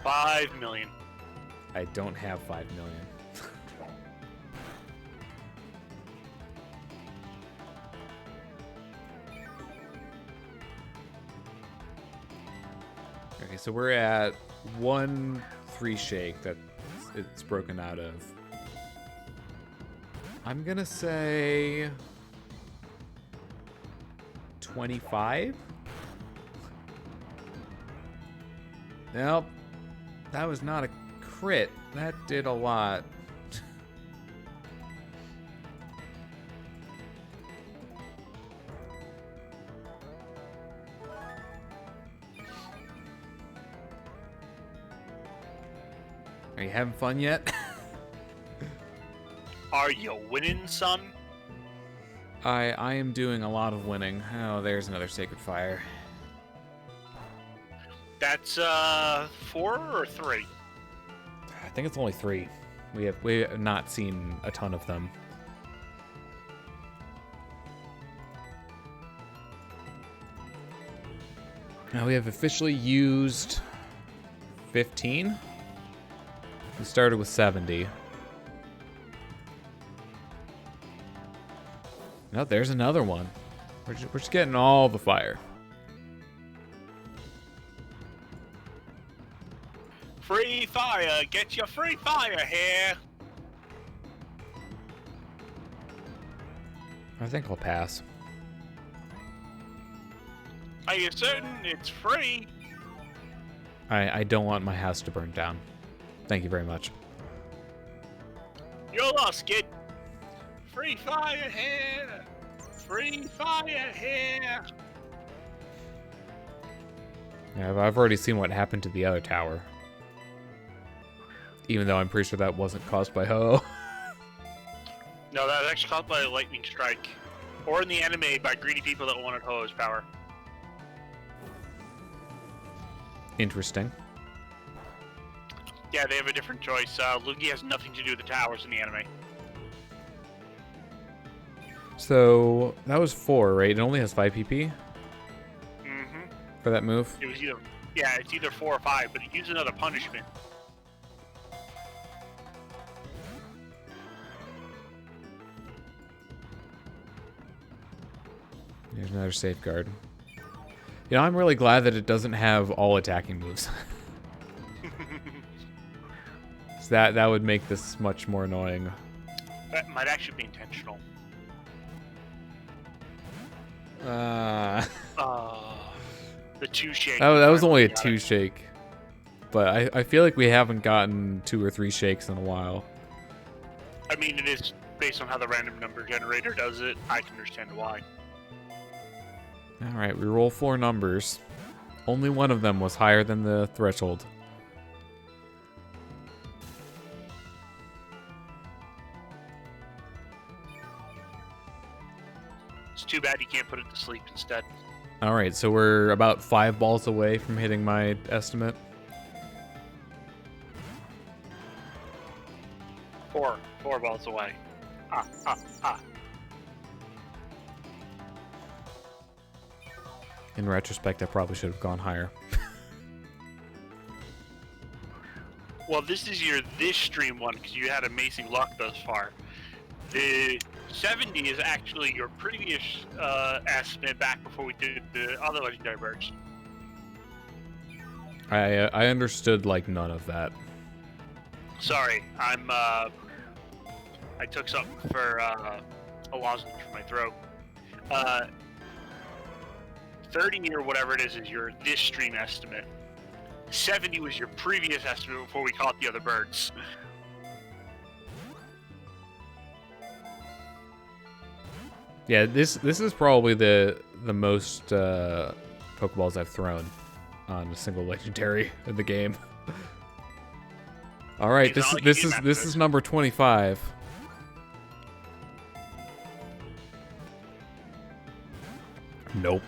5 million. I don't have 5 million. Okay, so we're at 1 3-shake that it's broken out of. I'm gonna say 25. Nope, that was not a crit. That did a lot. Are you having fun yet? Are you winning, son? I am doing a lot of winning. Oh, there's another Sacred Fire. That's 4 or 3? I think it's only 3. We have not seen a ton of them. Now we have officially used 15. We started with 70. No, there's another one. We're just getting all the fire. Free fire! Get your free fire here! I think I'll pass. Are you certain it's free? I don't want my house to burn down. Thank you very much. You're lost, kid. Free fire here! Free fire here! Yeah, I've already seen what happened to the other tower. Even though I'm pretty sure that wasn't caused by Ho. No, that was actually caused by a lightning strike. Or in the anime by greedy people that wanted Ho's power. Interesting. Yeah, they have a different choice. Luigi has nothing to do with the towers in the anime. So that was 4, right? It only has 5 PP Mm-hmm. for that move. It was either, yeah, it's either 4 or 5, but it used another punishment. There's another safeguard. You know, I'm really glad that it doesn't have all attacking moves. So that would make this much more annoying. That might actually be intentional. Uh, The 2-shake. that was only a 2-shake. But I feel like we haven't gotten 2 or 3 shakes in a while. I mean, it is based on how the random number generator does it. I can understand why. Alright, we roll 4 numbers. Only one of them was higher than the threshold. It's too bad you can't put it to sleep instead. Alright, so we're about 5 balls away from hitting my estimate. 4 balls away. Ah. In retrospect, I probably should have gone higher. Well, this is your this stream one because you had amazing luck thus far. The 70 is actually your previous estimate back before we did the other legendary birds. I understood like none of that. Sorry, I took something for a lozenge for my throat. 30 or whatever it is your this stream estimate. 70 was your previous estimate before we caught the other birds. Yeah, this is probably the most Pokeballs I've thrown on a single legendary in the game. All right, this is number 25. Nope.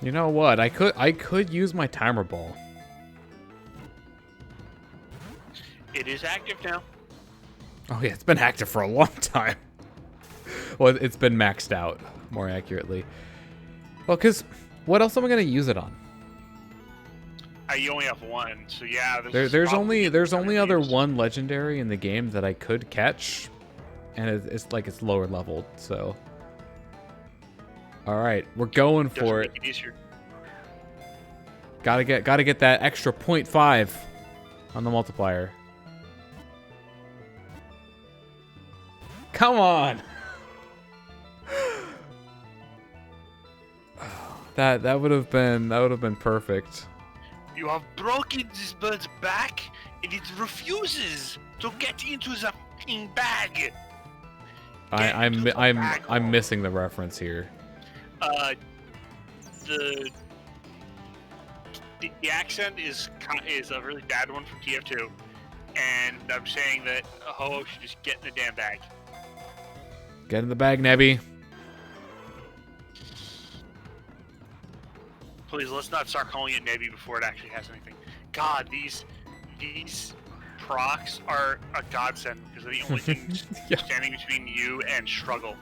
You know what? I could use my timer ball. It is active now. Oh yeah, it's been active for a long time. Well, it's been maxed out, more accurately. Well, because what else am I gonna use it on? You only have one, so yeah. There's only other one legendary in the game that I could catch, and it's like it's lower leveled. So, all right, we're going for it. Gotta get that extra 0.5 on the multiplier. Come on. That would have been perfect. You have broken this bird's back, and it refuses to get into the fucking bag. I'm missing the reference here. The accent is a really bad one from TF2, and I'm saying that Ho should just get in the damn bag. Get in the bag, Nebby. Please, let's not start calling it Nebby before it actually has anything. God, these procs are a godsend because they're the only things standing between you and struggle.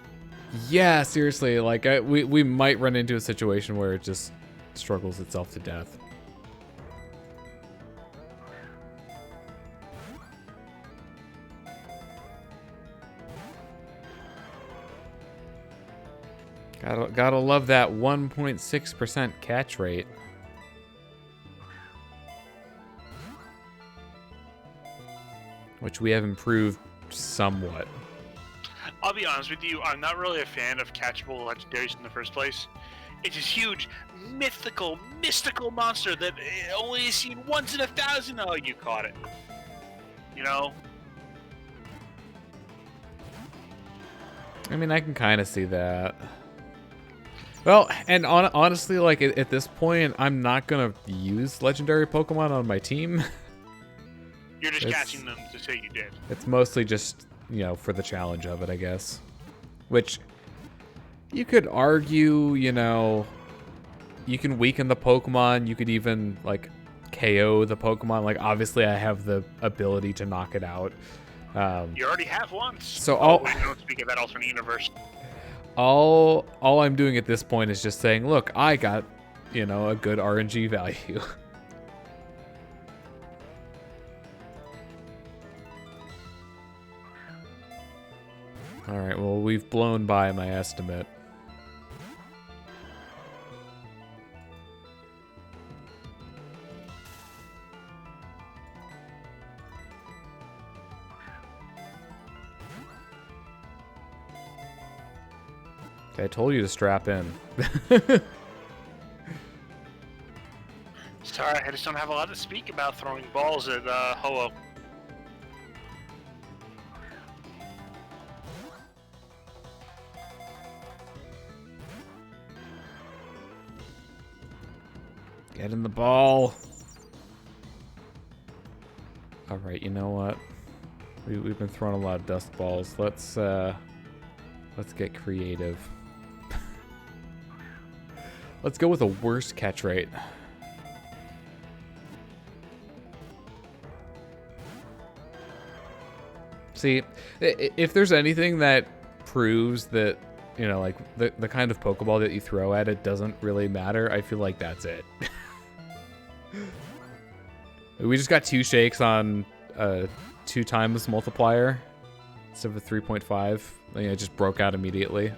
Yeah, seriously, like we might run into a situation where it just struggles itself to death. Gotta love that 1.6% catch rate. Which we have improved somewhat. I'll be honest with you, I'm not really a fan of catchable legendaries in the first place. It's this huge, mystical monster that only is seen once in 1,000. Oh, you caught it. You know? I mean, I can kind of see that. Well, and honestly, like at this point, I'm not gonna use legendary Pokemon on my team. You're just catching them to say you did. It's mostly just, you know, for the challenge of it, I guess. Which, you could argue, you know, you can weaken the Pokemon. You could even, like, KO the Pokemon. Like, obviously, I have the ability to knock it out. You already have once. So we don't speak of that alternate universe. All I'm doing at this point is just saying, look, I got, you know, a good RNG value. All right, well, we've blown by my estimate. I told you to strap in. Sorry, I just don't have a lot to speak about throwing balls at Ho-Oh. Get in the ball. All right, you know what? We've been throwing a lot of dust balls. Let's get creative. Let's go with a worse catch rate. See, if there's anything that proves that, you know, like the kind of Pokeball that you throw at it doesn't really matter, I feel like that's it. We just got 2 shakes on 2 times multiplier instead of a 3.5. It just broke out immediately.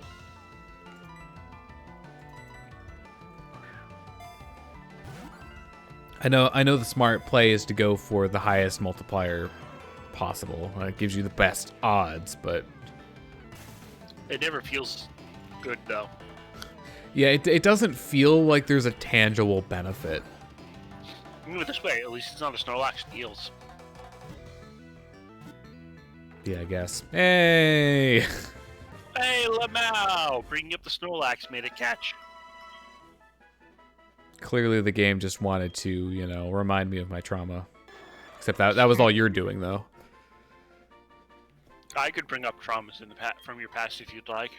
I know the smart play is to go for the highest multiplier possible. It gives you the best odds, but it never feels good though. Yeah, it doesn't feel like there's a tangible benefit. Move it this way, at least it's not a Snorlax deals. Yeah, I guess. Hey! Hey, Lamau! Bringing up the Snorlax made a catch. Clearly the game just wanted to, you know, remind me of my trauma. Except that was all you're doing, though. I could bring up traumas in the from your past if you'd like.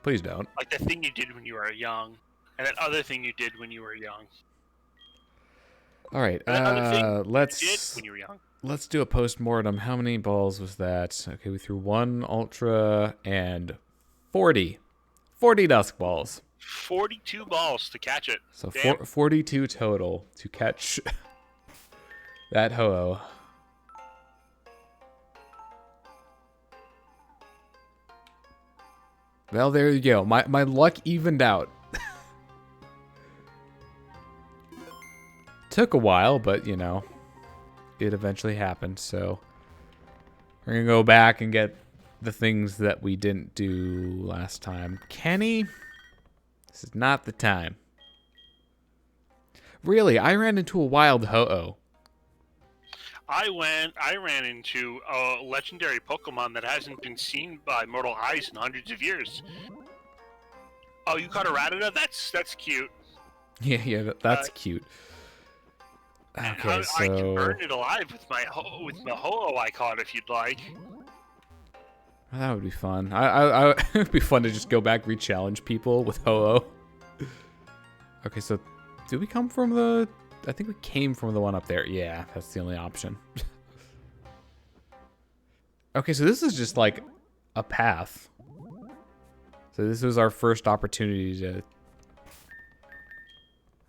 Please don't. Like the thing you did when you were young, and that other thing you did when you were young. All right, let's do a post-mortem. How many balls was that? Okay, we threw 1 Ultra and 40 Dusk Balls. 42 balls to catch it. So 42 total to catch that Ho-Oh. Well, there you go. My luck evened out. Took a while, but, you know, it eventually happened. So we're going to go back and get the things that we didn't do last time. Kenny, this is not the time. Really, I ran into a wild Ho-Oh. I ran into a legendary Pokemon that hasn't been seen by mortal eyes in hundreds of years. Oh, you caught a Rattata? That's cute. Yeah, that's cute. Okay, so I can burn it alive with my Ho-Oh I caught if you'd like. That would be fun. I it would be fun to just go back, re-challenge people with Ho-Oh. Okay, so did we come from the... I think we came from the one up there. Yeah, that's the only option. Okay, so this is just like a path. So this was our first opportunity to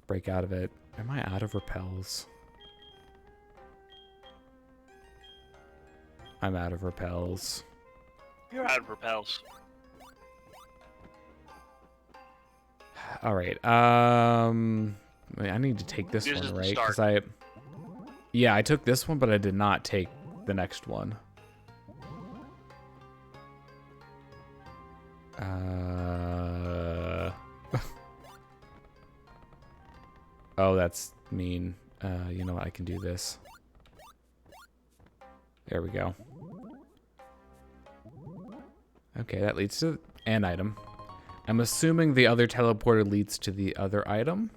break out of it. Am I out of repels? I'm out of repels. You're out of repels. All right. I need to take this one, right? Because yeah, I took this one, but I did not take the next one. Oh, that's mean. You know what? I can do this. There we go. Okay, that leads to an item. I'm assuming the other teleporter leads to the other item.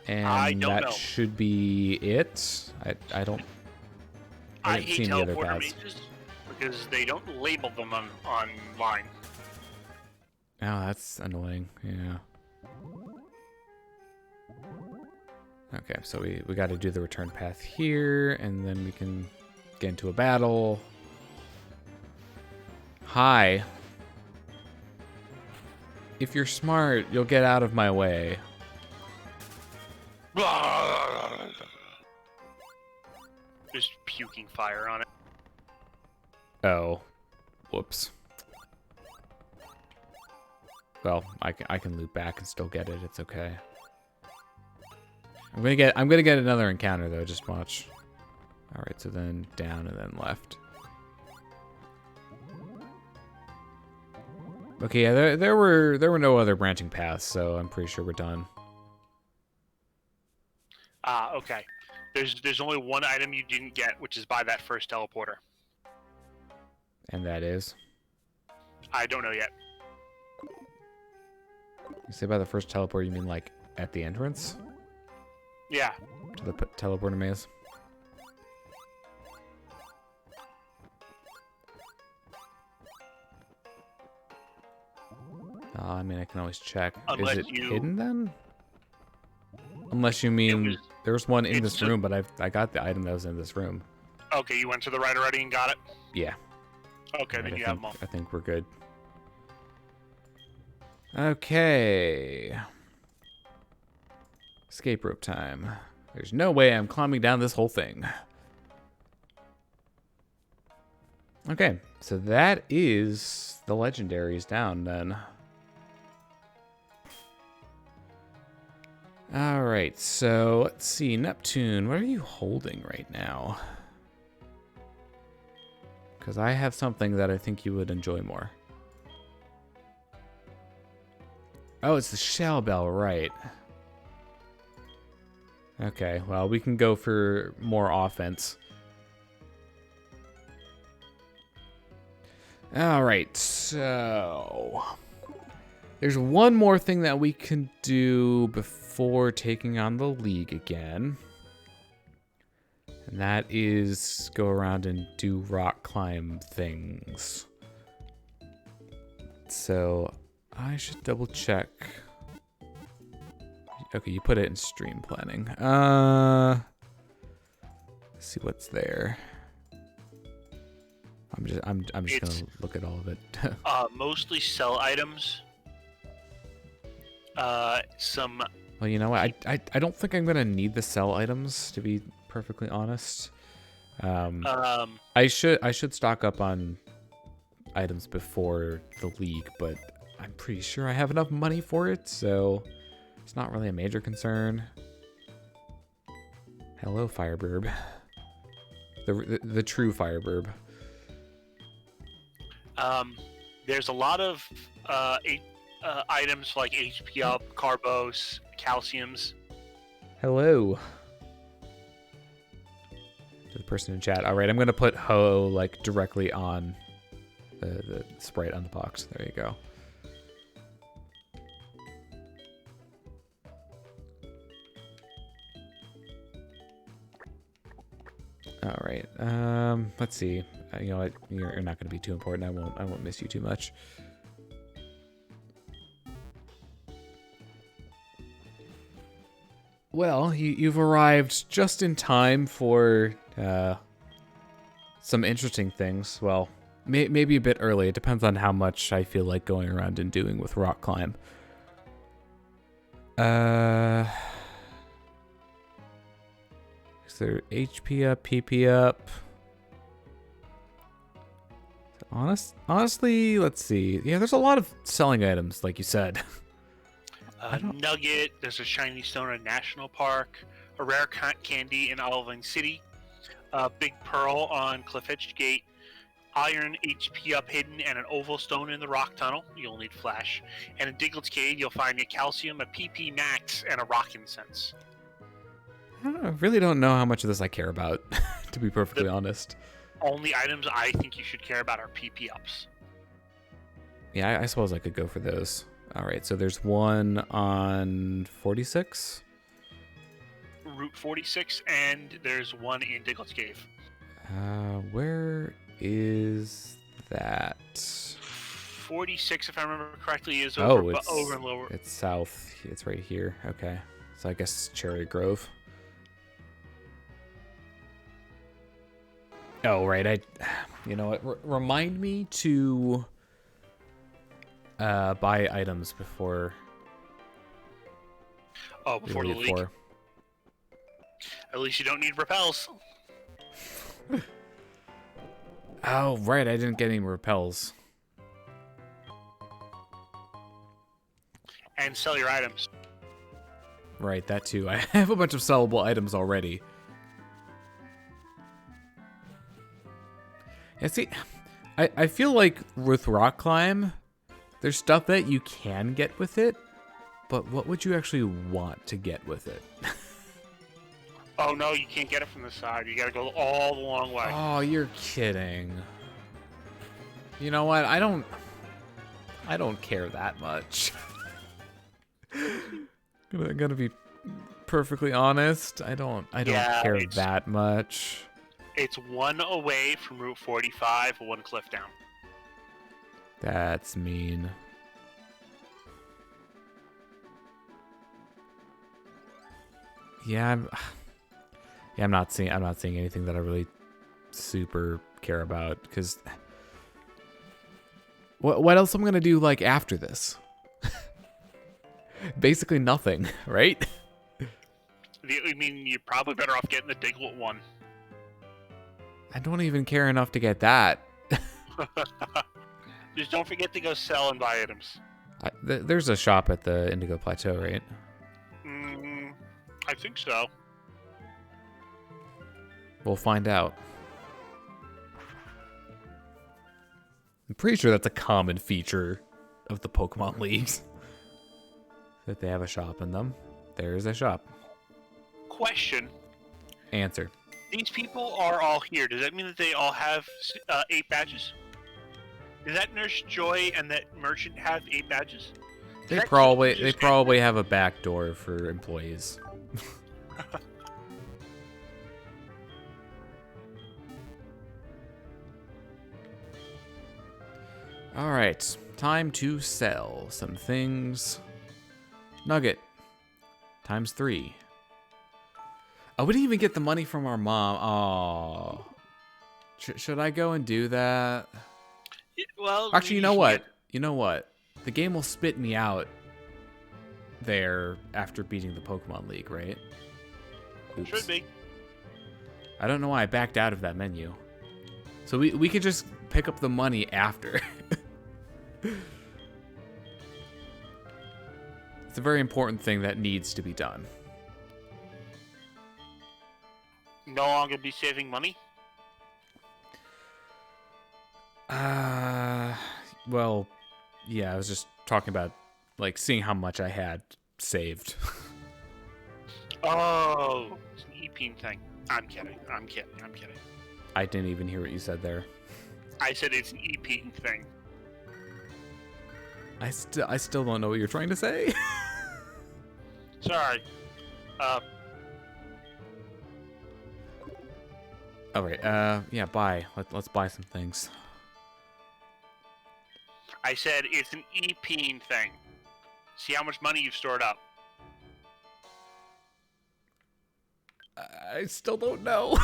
And that should be it. I don't hate teleporter mages because they don't label them online. Oh, that's annoying. Yeah. Okay, so we got to do the return path here, and then we can get into a battle. Hi. If you're smart, you'll get out of my way. Just puking fire on it. Oh. Whoops. Well, I can loop back and still get it. It's okay. I'm gonna get another encounter though. Just watch. All right, so then down and then left. Okay, yeah, there were no other branching paths, so I'm pretty sure we're done. Okay. There's only one item you didn't get, which is by that first teleporter. And that is? I don't know yet. You say by the first teleporter, you mean like at the entrance? Yeah. To the teleporter maze? I mean, I can always check. Is it hidden then? Unless you mean there's one in this room, but I got the item that was in this room. Okay, you went to the right already and got it? Yeah. Okay, then you have them all. I think we're good. Okay. Escape rope time. There's no way I'm climbing down this whole thing. Okay, so that is the legendaries down then. Alright, so let's see. Neptune, what are you holding right now? Because I have something that I think you would enjoy more. Oh, it's the shell bell, right. Okay, well, we can go for more offense. Alright, so... there's one more thing that we can do before taking on the league again. And that is go around and do rock climb things. So I should double check. Okay, you put it in stream planning. Let's see what's there. I'm just gonna look at all of it. Mostly sell items. Some. Well, you know what? I don't think I'm gonna need the sell items, to be perfectly honest. I should stock up on items before the league, but I'm pretty sure I have enough money for it, so it's not really a major concern. Hello, Fireburb. The true Fireburb. There's a lot of items like HP up, carbos, calciums. Hello. To the person in chat. All right, I'm gonna put Ho like directly on the sprite on the box. There you go. All right. Let's see. You know what? You're not going to be too important. I won't miss you too much. Well, you've arrived just in time for some interesting things. Well, maybe a bit early. It depends on how much I feel like going around and doing with rock climb. Is there HP up, PP up? Honestly, let's see. Yeah, there's a lot of selling items, like you said. Nugget, there's a shiny stone in National Park, a rare candy in Olive City, Big Pearl on Cliff Edge Gate, iron HP up hidden, and an oval stone in the rock tunnel. You'll need flash. And in Diggle's Cave, you'll find a calcium, a PP max, and a rock incense. I really don't know how much of this I care about, to be perfectly honest. Only items I think you should care about are PP ups. Yeah, I suppose I could go for those. All right, so there's one on 46. Route 46, and there's one in Diggle's Cave. Where is that? 46, if I remember correctly, is over and lower. It's south. It's right here. Okay, so I guess Cherry Grove. Oh, right. You know what? Remind me to buy items before. Oh, before the league. At least you don't need repels. Oh, right. I didn't get any repels. And sell your items. Right, that too. I have a bunch of sellable items already. Yeah, see, I feel like with rock climb, there's stuff that you can get with it, but what would you actually want to get with it? Oh no, you can't get it from the side. You gotta go all the long way. Oh, you're kidding. You know what? I don't care that much. Gonna be perfectly honest. I don't care that much. It's one away from Route 45, one cliff down. That's mean. Yeah, I'm not seeing anything that I really super care about, because what else am I gonna do like after this? Basically nothing, right? I mean, you're probably better off getting the Diglett one. I don't even care enough to get that. Just don't forget to go sell and buy items. There's a shop at the Indigo Plateau, right? I think so. We'll find out. I'm pretty sure that's a common feature of the Pokemon leagues. That they have a shop in them. There is a shop. Question. Answer. These people are all here. Does that mean that they all have 8 badges? Does that Nurse Joy and that merchant have 8 badges? They probably have a back door for employees. All right, time to sell some things. Nugget times 3. Oh, we didn't even get the money from our mom. Oh, should I go and do that? Yeah, well, actually, you know what? You know what? The game will spit me out there after beating the Pokemon League, right? Oops. Should be. I don't know why I backed out of that menu. So we could just pick up the money after. It's a very important thing that needs to be done. No longer be saving money? Well, yeah, I was just talking about, like, seeing how much I had saved. Oh, it's an E-Peen thing. I'm kidding. I didn't even hear what you said there. I said it's an E-Peen thing. I still don't know what you're trying to say. Sorry. All right. Yeah, buy. Let's buy some things. I said it's an E-Peen thing. See how much money you've stored up. I still don't know.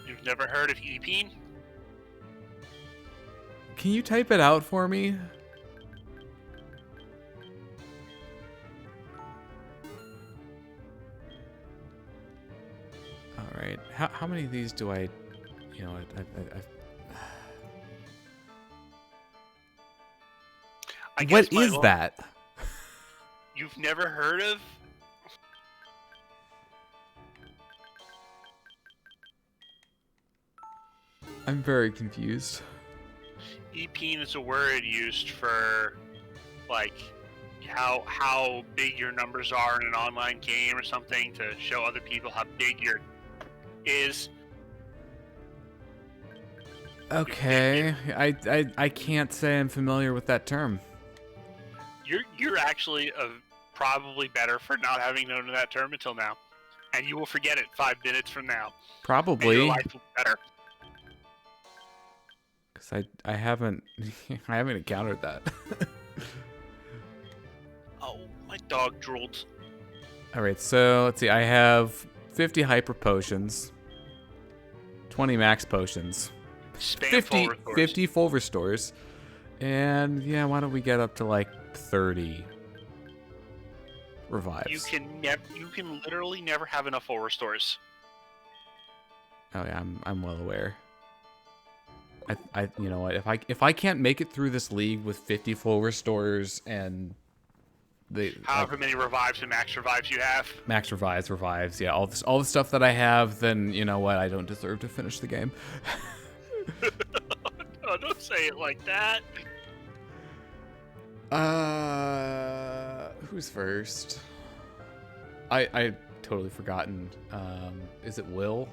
You've never heard of E-Peen? Can you type it out for me? All right. How many of these do I? You know, What is that? You've never heard of? I'm very confused. E-Peen is a word used for, like, how big your numbers are in an online game or something to show other people how big your is. Okay, I can't say I'm familiar with that term. You're actually probably better for not having known that term until now, and you will forget it 5 minutes from now. Probably. And your life will be better. Cause I haven't encountered that. Oh, my dog drooled. All right, so let's see. I have 50 hyper potions, 20 max potions, Spam 50 full restores, and yeah, why don't we get up to like 30 revives? You can literally never have enough full restores. Oh yeah, I'm well aware. You know what? If I can't make it through this league with 50 full restores and however many revives and max revives you have, max revives, yeah, all the stuff that I have, then you know what? I don't deserve to finish the game. Oh, don't say it like that. Who's first? I totally forgotten. Is it Will?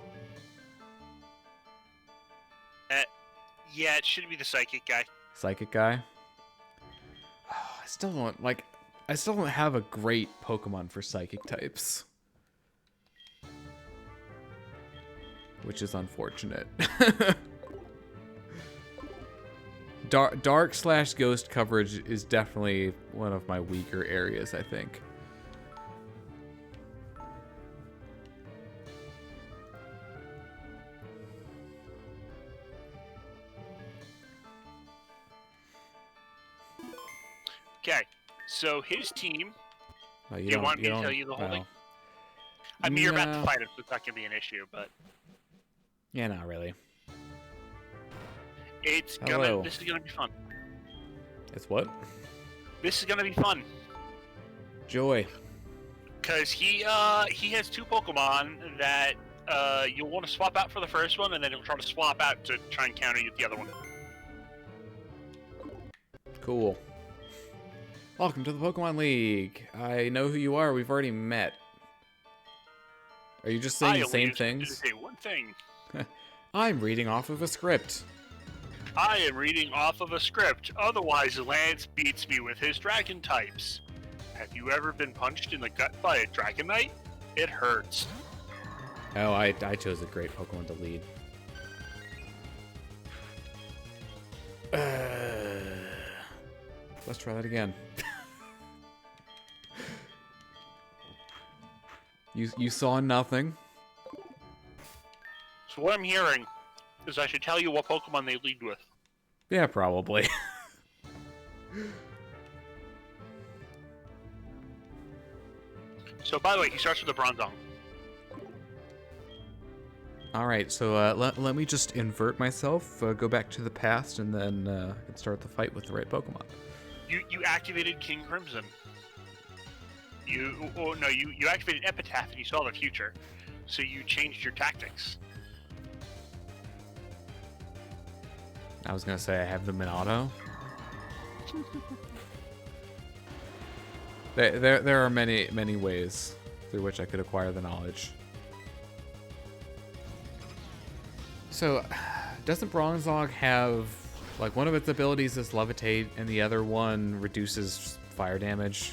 Yeah, it should be the psychic guy. Psychic guy? Oh, I still don't have a great Pokemon for psychic types. Which is unfortunate. Dark/Ghost coverage is definitely one of my weaker areas, I think. Okay, so his team. Oh, you want me to tell you the whole thing? I mean, you're about to No. fight him, so it's not gonna be an issue, but Yeah, not really. it's Hello. gonna. This is gonna be fun. It's what? This is gonna be fun. Joy. Because he has 2 Pokemon that you'll want to swap out for the first one, and then he'll try to swap out to try and counter you with the other one. Cool. Welcome to the Pokemon League. I know who you are. We've already met. Are you just saying the same things? Say one thing. I'm reading off of a script. I am reading off of a script. Otherwise, Lance beats me with his dragon types. Have you ever been punched in the gut by a Dragonite? It hurts. Oh, I chose a great Pokemon to lead. Let's try that again. You saw nothing. So what I'm hearing is I should tell you what Pokemon they lead with. Yeah, probably. So, by the way, he starts with a Bronzong. Alright, so let me just invert myself, go back to the past, and then start the fight with the right Pokemon. You activated King Crimson. You activated Epitaph and you saw the future. So you changed your tactics. I was gonna say I have them in auto. There are many ways through which I could acquire the knowledge. So, doesn't Bronzong have, like, one of its abilities is levitate, and the other one reduces fire damage?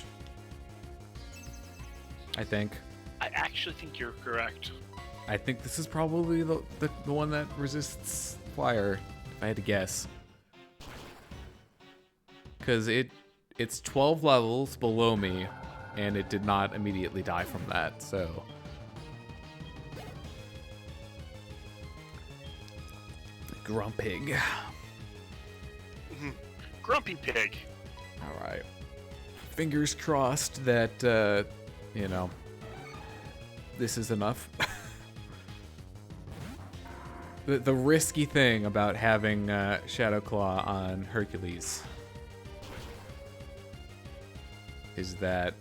I think. I actually think you're correct. I think this is probably the one that resists fire, if I had to guess. Because it's 12 levels below me, and it did not immediately die from that, so... Grumpig. Grumpy Pig. Alright. Fingers crossed that, you know, this is enough. The risky thing about having Shadow Claw on Hercules is that,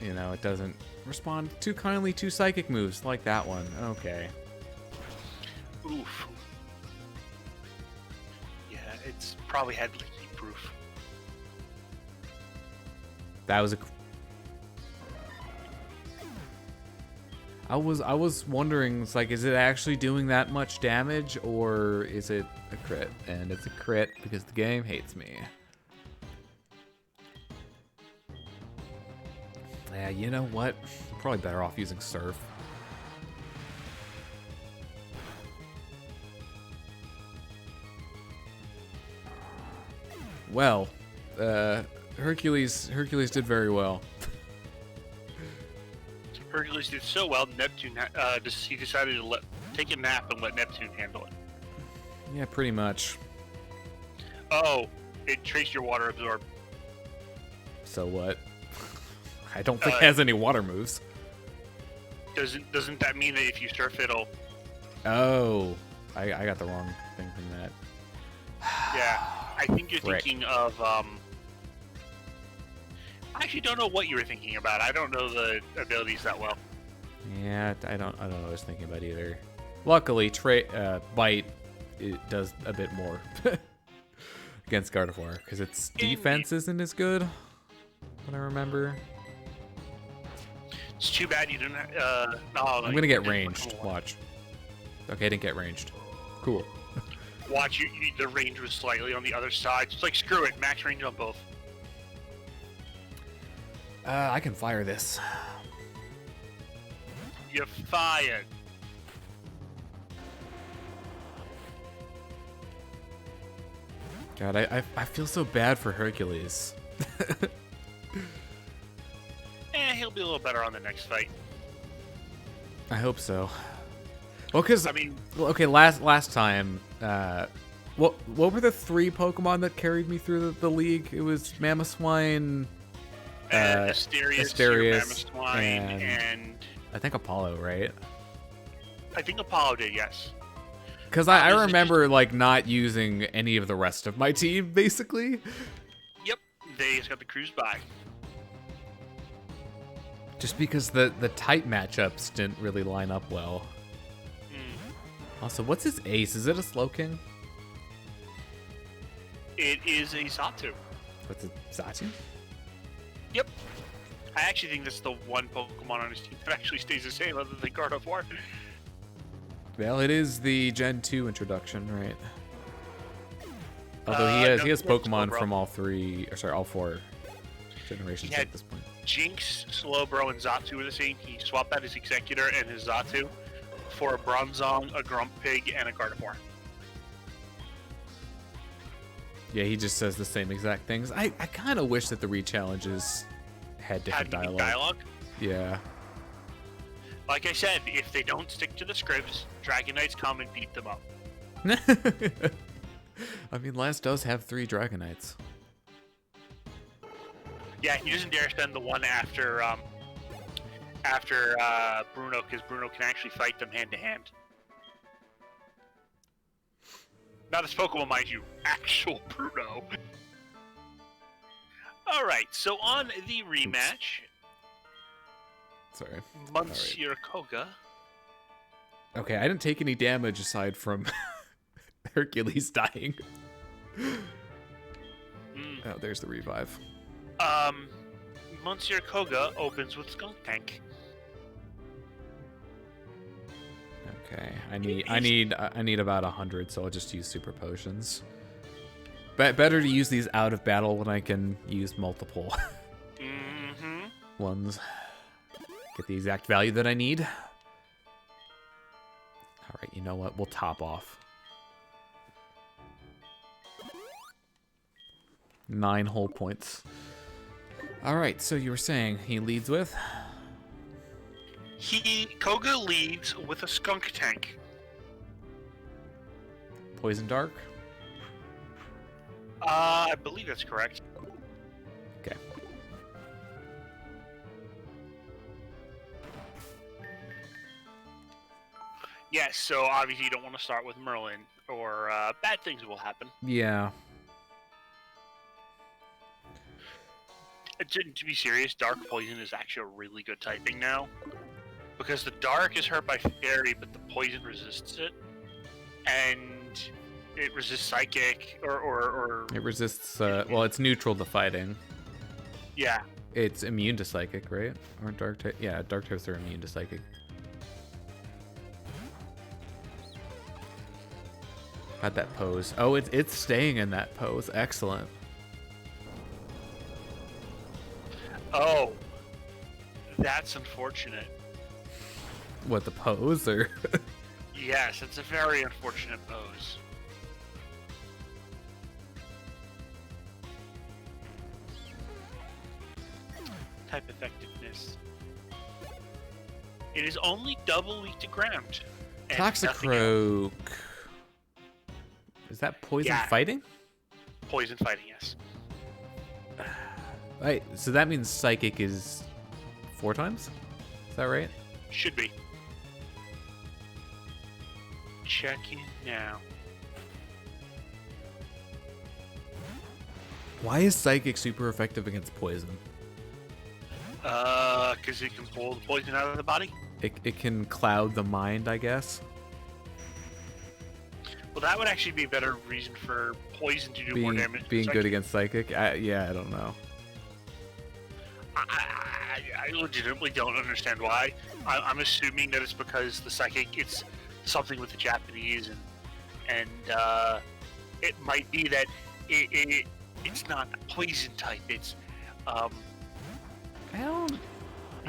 you know, it doesn't respond too kindly to psychic moves like that one. Okay. Oof. Yeah, it's probably had leak proof. That was a... I was wondering, it's like, is it actually doing that much damage, or is it a crit? And it's a crit because the game hates me. Yeah, you know what? I'm probably better off using Surf. Well, Hercules did very well. Hercules did so well, Neptune, he decided to take a nap and let Neptune handle it. Yeah, pretty much. Oh, it traced your water absorb. So what? I don't think it has any water moves. Doesn't that mean that if you surf it'll... Oh, I got the wrong thing from that. Yeah, I think you're Frick. thinking of, I actually don't know what you were thinking about. I don't know the abilities that well. Yeah, I don't know what I was thinking about either. Luckily, Bite, it does a bit more against Gardevoir, because its defense isn't as good, what I remember. It's too bad you didn't, I'm gonna get ranged, watch. Okay, I didn't get ranged. Cool. Watch, the range was slightly on the other side. It's like, screw it, max range on both. I can fire this. You're fired. God, I feel so bad for Hercules. He'll be a little better on the next fight. I hope so. Well, because I mean, okay, last time, what were the 3 Pokemon that carried me through the league? It was Mamoswine, Asterius, Asterius, Mamoswine, and I think Apollo, right? I think Apollo did, yes. Because I remember like not using any of the rest of my team, basically. Yep, they just got the cruise by. Just because the type matchups didn't really line up well. Also, what's his ace? Is it a Slowking? It is a Xatu. What's it, Xatu? Yep. I actually think that's the one Pokemon on his team that actually stays the same other than Gardevoir. Well, it is the Gen 2 introduction, right? Although he has Pokemon from all four generations at this point. Jinx, Slowbro, and Xatu were the same. He swapped out his Executor and his Xatu for a Bronzong, a Grumpig, and a Gardevoir. Yeah, he just says the same exact things. I kind of wish that the re-challenges had different dialogue. Yeah. Like I said, if they don't stick to the scripts, Dragonites come and beat them up. I mean, Lance does have 3 Dragonites. Yeah, he doesn't dare send the one after Bruno, because Bruno can actually fight them hand to hand. Not this Pokemon, mind you, actual Bruno. Alright, so on the rematch, sorry, Monsieur Koga. Okay, I didn't take any damage aside from Hercules dying. Oh, there's the revive. Monsieur Koga opens with Skunk Tank. Okay, I need about 100, so I'll just use super potions. Better to use these out of battle when I can use multiple ones. Get the exact value that I need. All right, you know what? We'll top off. 9 whole points. All right, so you were saying he leads with? Koga leads with a Skunk Tank. Poison Dark? I believe that's correct. Okay. Yes, so obviously you don't want to start with Merlin, or bad things will happen. Yeah. To be serious, Dark Poison is actually a really good typing now. Because the Dark is hurt by Fairy, but the Poison resists it. And it resists Psychic, or It resists, well, it's neutral to fighting. Yeah. It's immune to Psychic, right? Or Dark type? Yeah, Dark types are immune to Psychic. How'd that pose? Oh, it's staying in that pose. Excellent. Oh. That's unfortunate. What, the pose, or? Yes, it's a very unfortunate pose. Type effectiveness. It is only double weak to ground. Toxicroak. Is that poison fighting? Poison fighting, yes. Right, so that means Psychic is 4 times? Is that right? Should be. Checking now. Why is Psychic super effective against poison? Because it can pull the poison out of the body? It can cloud the mind, I guess. Well, that would actually be a better reason for poison to do more damage. Being good against Psychic? Yeah, I don't know. I legitimately don't understand why. I'm assuming that it's because the Psychic, it's something with the Japanese, and it might be that it's not a poison type. It's I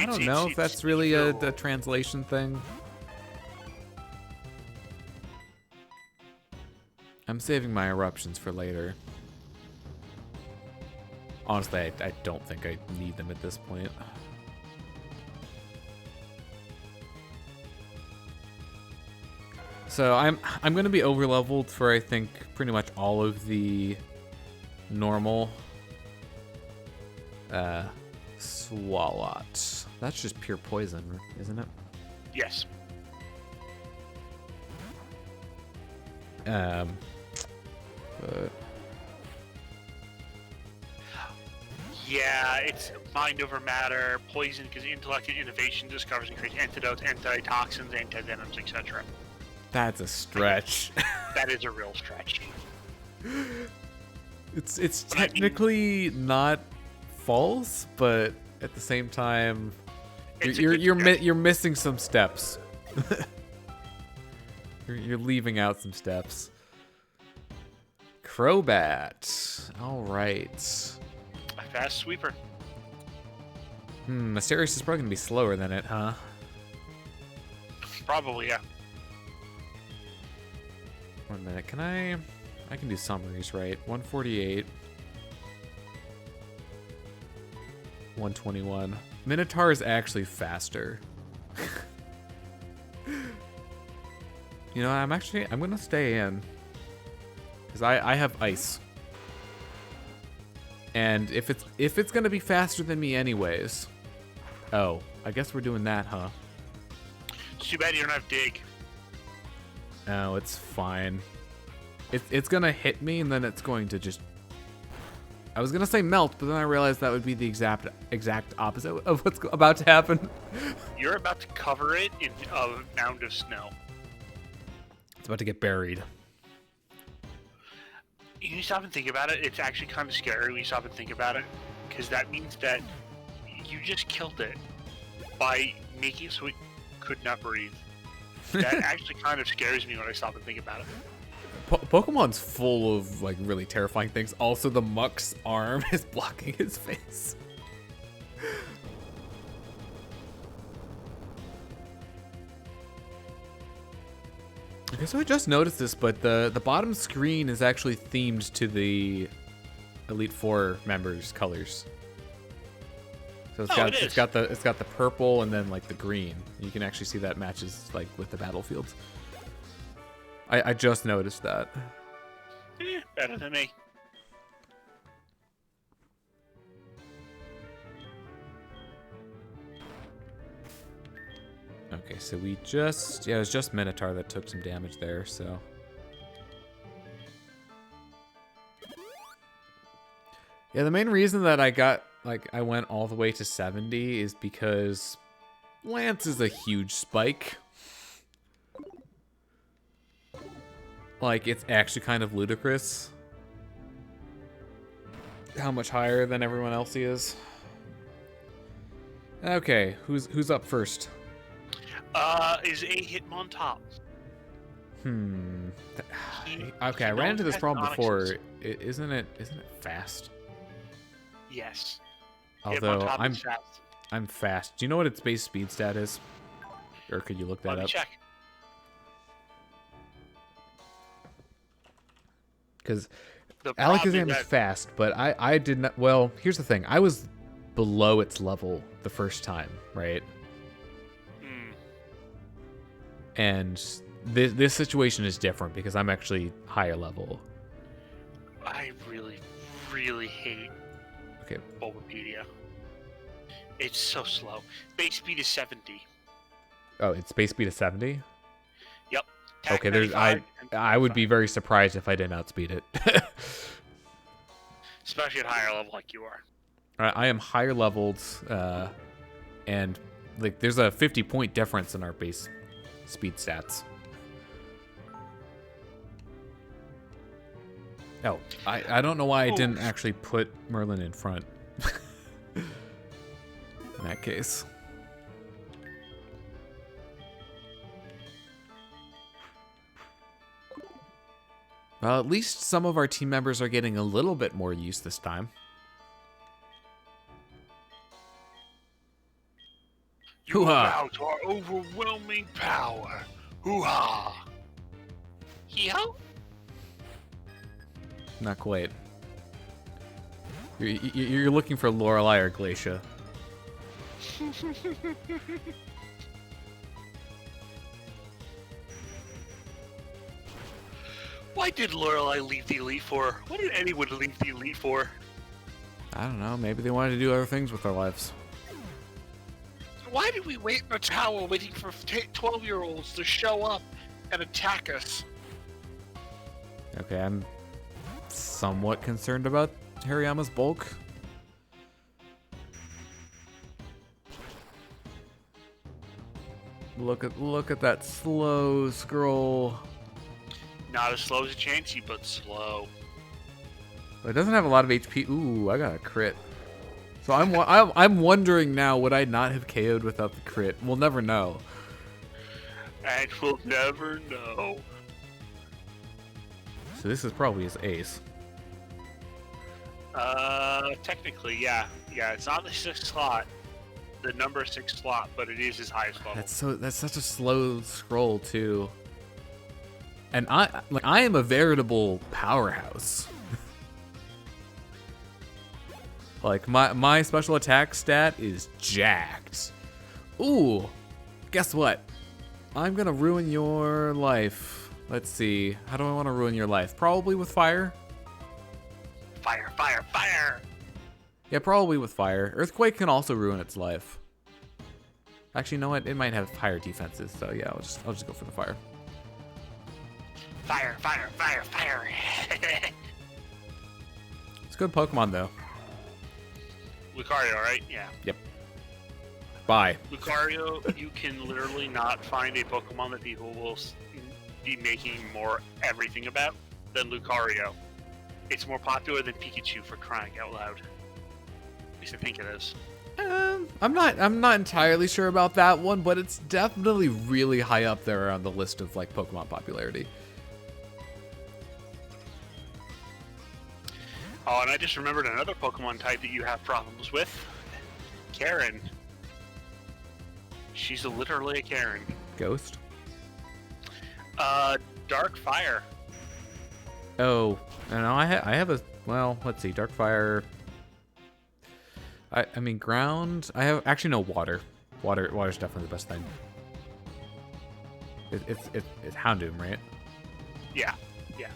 don't know if that's really a translation thing. I'm saving my eruptions for later. Honestly, I don't think I need them at this point. So I'm gonna be over leveled for, I think, pretty much all of the normal Swalot. That's just pure poison, isn't it? Yes. But Yeah, it's mind over matter, poison because intellect and innovation discovers and creates antidotes, antitoxins, antivenoms, etc. that's a stretch. That is a real stretch. It's But I mean- technically not false, but at the same time, It's a you're good you're stretch. you're missing some steps. you're leaving out some steps. Crobat. All right. A fast sweeper. Mysterious is probably gonna be slower than it, huh? Probably, yeah. 1 minute. Can I can do summaries, right? 148. 121. Minotaur is actually faster. You know, I'm gonna stay in. Because I have ice. And if it's gonna be faster than me anyways. Oh, I guess we're doing that, huh? It's too bad you don't have dig. Oh, it's fine. It's gonna hit me and then it's going to just... I was gonna say melt, but then I realized that would be the exact opposite of what's about to happen. You're about to cover it in a mound of snow. It's about to get buried. You stop and think about it, it's actually kind of scary when you stop and think about it. Because that means that you just killed it by making it so it could not breathe. That actually kind of scares me when I stop and think about it. Pokemon's full of like really terrifying things. Also, the Muck's arm is blocking his face. Okay, so I just noticed this, but the bottom screen is actually themed to the Elite Four members' colors. So it's got the purple and then like the green. You can actually see that matches like with the battlefields. I just noticed that. Better than me. Okay, so we just... Yeah, it was just Minotaur that took some damage there, so... Yeah, the main reason that I went all the way to 70 is because Lance is a huge spike. Like, it's actually kind of ludicrous how much higher than everyone else he is. Okay, who's up first? Is a Hitmon top? Okay, I ran into this problem before. Isn't it fast? Yes. Although Hitmontop is fast. I'm fast. Do you know what its base speed stat is? Or could you look that Let me up? check. Because The problem Alakazam is that- fast, but I did not. Well, here's the thing. I was below its level the first time, right? And this situation is different because I'm actually higher level. I really, really hate Okay. Bulbapedia. It's so slow. Base speed is 70. Oh, its base speed is 70? Yep. Okay, I would be very surprised if I didn't outspeed it. Especially at higher level like you are. I am higher leveled, and like there's a 50-point difference in our base speed stats. Oh, I don't know why I didn't actually put Merlin in front. In that case. Well, at least some of our team members are getting a little bit more use this time. You Hoo-ha. bow to our overwhelming power. Hoo-ha! Yo? Not quite. You're looking for Lorelei or Glacia. Why did Lorelei leave the Elite Four? Why did anyone leave the Elite Four? I don't know. Maybe they wanted to do other things with their lives. Why did we wait in the tower waiting for 12-year-olds to show up and attack us? Okay, I'm somewhat concerned about Hariyama's bulk. Look at that slow scroll. Not as slow as a Chansey, but slow. It doesn't have a lot of HP. Ooh, I got a crit. So I'm wondering now, would I not have KO'd without the crit? We'll never know. And we'll never know. So this is probably his ace. Technically, yeah. Yeah, it's not the 6th slot. The number 6 slot, but it is his highest level. That's such a slow scroll too. And I am a veritable powerhouse. Like my special attack stat is jacked. Ooh, guess what? I'm gonna ruin your life. Let's see. How do I want to ruin your life? Probably with fire. Fire, fire, fire! Yeah, probably with fire. Earthquake can also ruin its life. Actually, you know what? It might have higher defenses, so yeah, I'll just go for the fire. Fire, fire, fire, fire! It's a good Pokemon though. Lucario, right? Yeah. Yep. Bye. Lucario, you can literally not find a Pokemon that people will be making more everything about than Lucario. It's more popular than Pikachu, for crying out loud. At least I think it is. I'm not entirely sure about that one, but it's definitely really high up there on the list of like Pokemon popularity. Oh, and I just remembered another Pokemon type that you have problems with. Karen. She's literally a Karen. Ghost? Dark Fire. Oh, no, I have a, well, let's see, Dark Fire. I mean, ground. I have actually no water. Water's definitely the best thing. It's Houndoom, right? Yeah, yeah.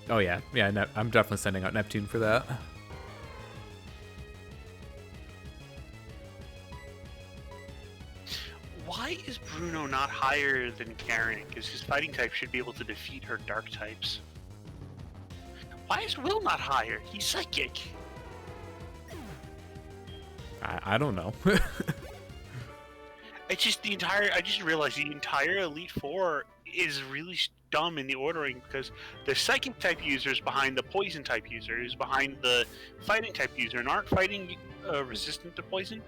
Oh yeah, I'm definitely sending out Neptune for that. Why is Bruno not higher than Karen? Because his fighting type should be able to defeat her dark types. Why is Will not higher? He's psychic. I don't know. It's just I just realized the entire Elite Four is really dumb in the ordering because the psychic type users behind the poison type users behind the fighting type user and aren't fighting resistant to poison.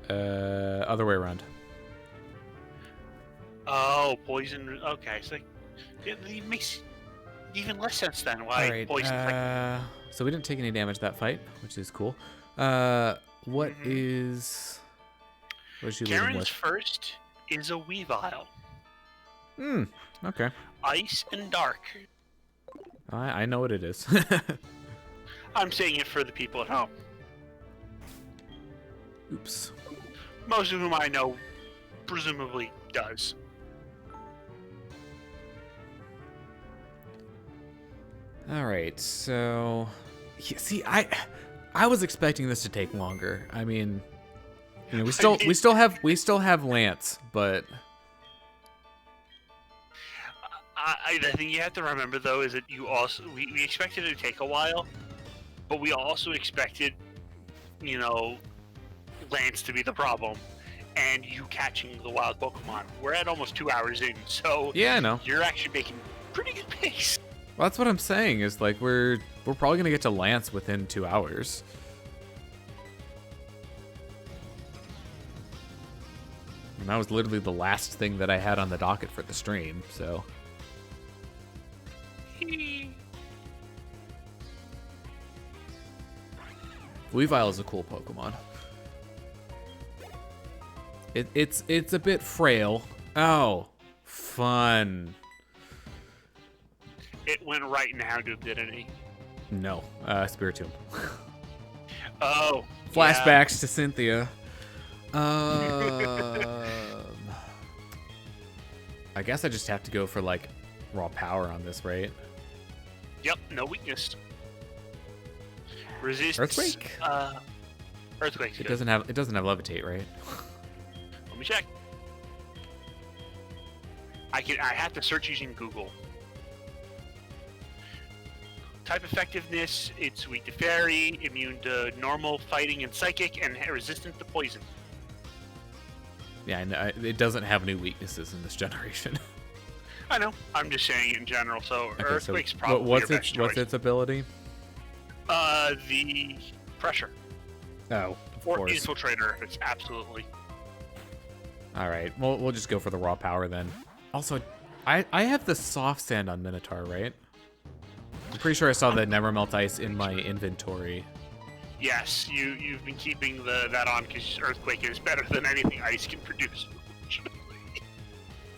Other way around. Oh, poison. Okay, so it makes even less sense then. Why All right, poison? so we didn't take any damage that fight, which is cool. What is she leading Karen's with? first is a Weavile. Okay. Ice and Dark. I know what it is. I'm saying it for the people at home. Oops. Most of whom I know presumably does. All right, so see, I was expecting this to take longer. I mean, you know, we still have Lance, but the thing you have to remember though is that we expected it to take a while, but we also expected, you know, Lance to be the problem, and you catching the wild Pokemon. We're at almost 2 hours in, so yeah, I know. You're actually making pretty good pace. Well, that's what I'm saying. Is like we're probably gonna get to Lance within 2 hours. And that was literally the last thing that I had on the docket for the stream. So. Weavile is a cool Pokemon. It's a bit frail. Oh, fun. It went right in Houndoom, didn't he? No, Spiritomb. Oh. Flashbacks to Cynthia. I guess I just have to go for like raw power on this, right? Yep, no weakness. Resist Earthquake? Earthquake. It doesn't have levitate, right? check. I have to search using Google. Type effectiveness, it's weak to fairy, immune to normal, fighting, and psychic, and resistant to poison. Yeah, it doesn't have any weaknesses in this generation. I know. I'm just saying it in general. So Okay, Earthquake's so probably what's your best choice. What's its ability? The pressure. Oh, of Or course. infiltrator, if it's absolutely. All right, we'll just go for the raw power then. Also, I have the soft sand on Minotaur, right? I'm pretty sure I saw the Nevermelt Ice in my inventory. Yes, you've been keeping that on because Earthquake is better than anything ice can produce.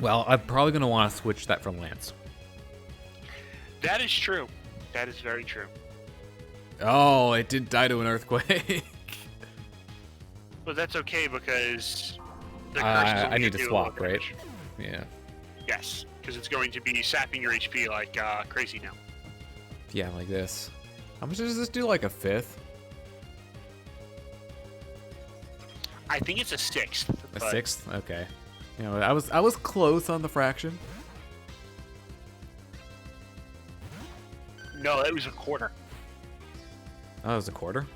Well, I'm probably going to want to switch that from Lance. That is true. That is very true. Oh, it did die to an earthquake. But that's okay because the curse is I need to swap, right? Yeah. Yes, because it's going to be sapping your HP like crazy now. Yeah, like this. How much does this do? Like a fifth? I think it's a sixth. A sixth? Okay. You know, I was close on the fraction. No, it was a quarter. Oh, it was a quarter?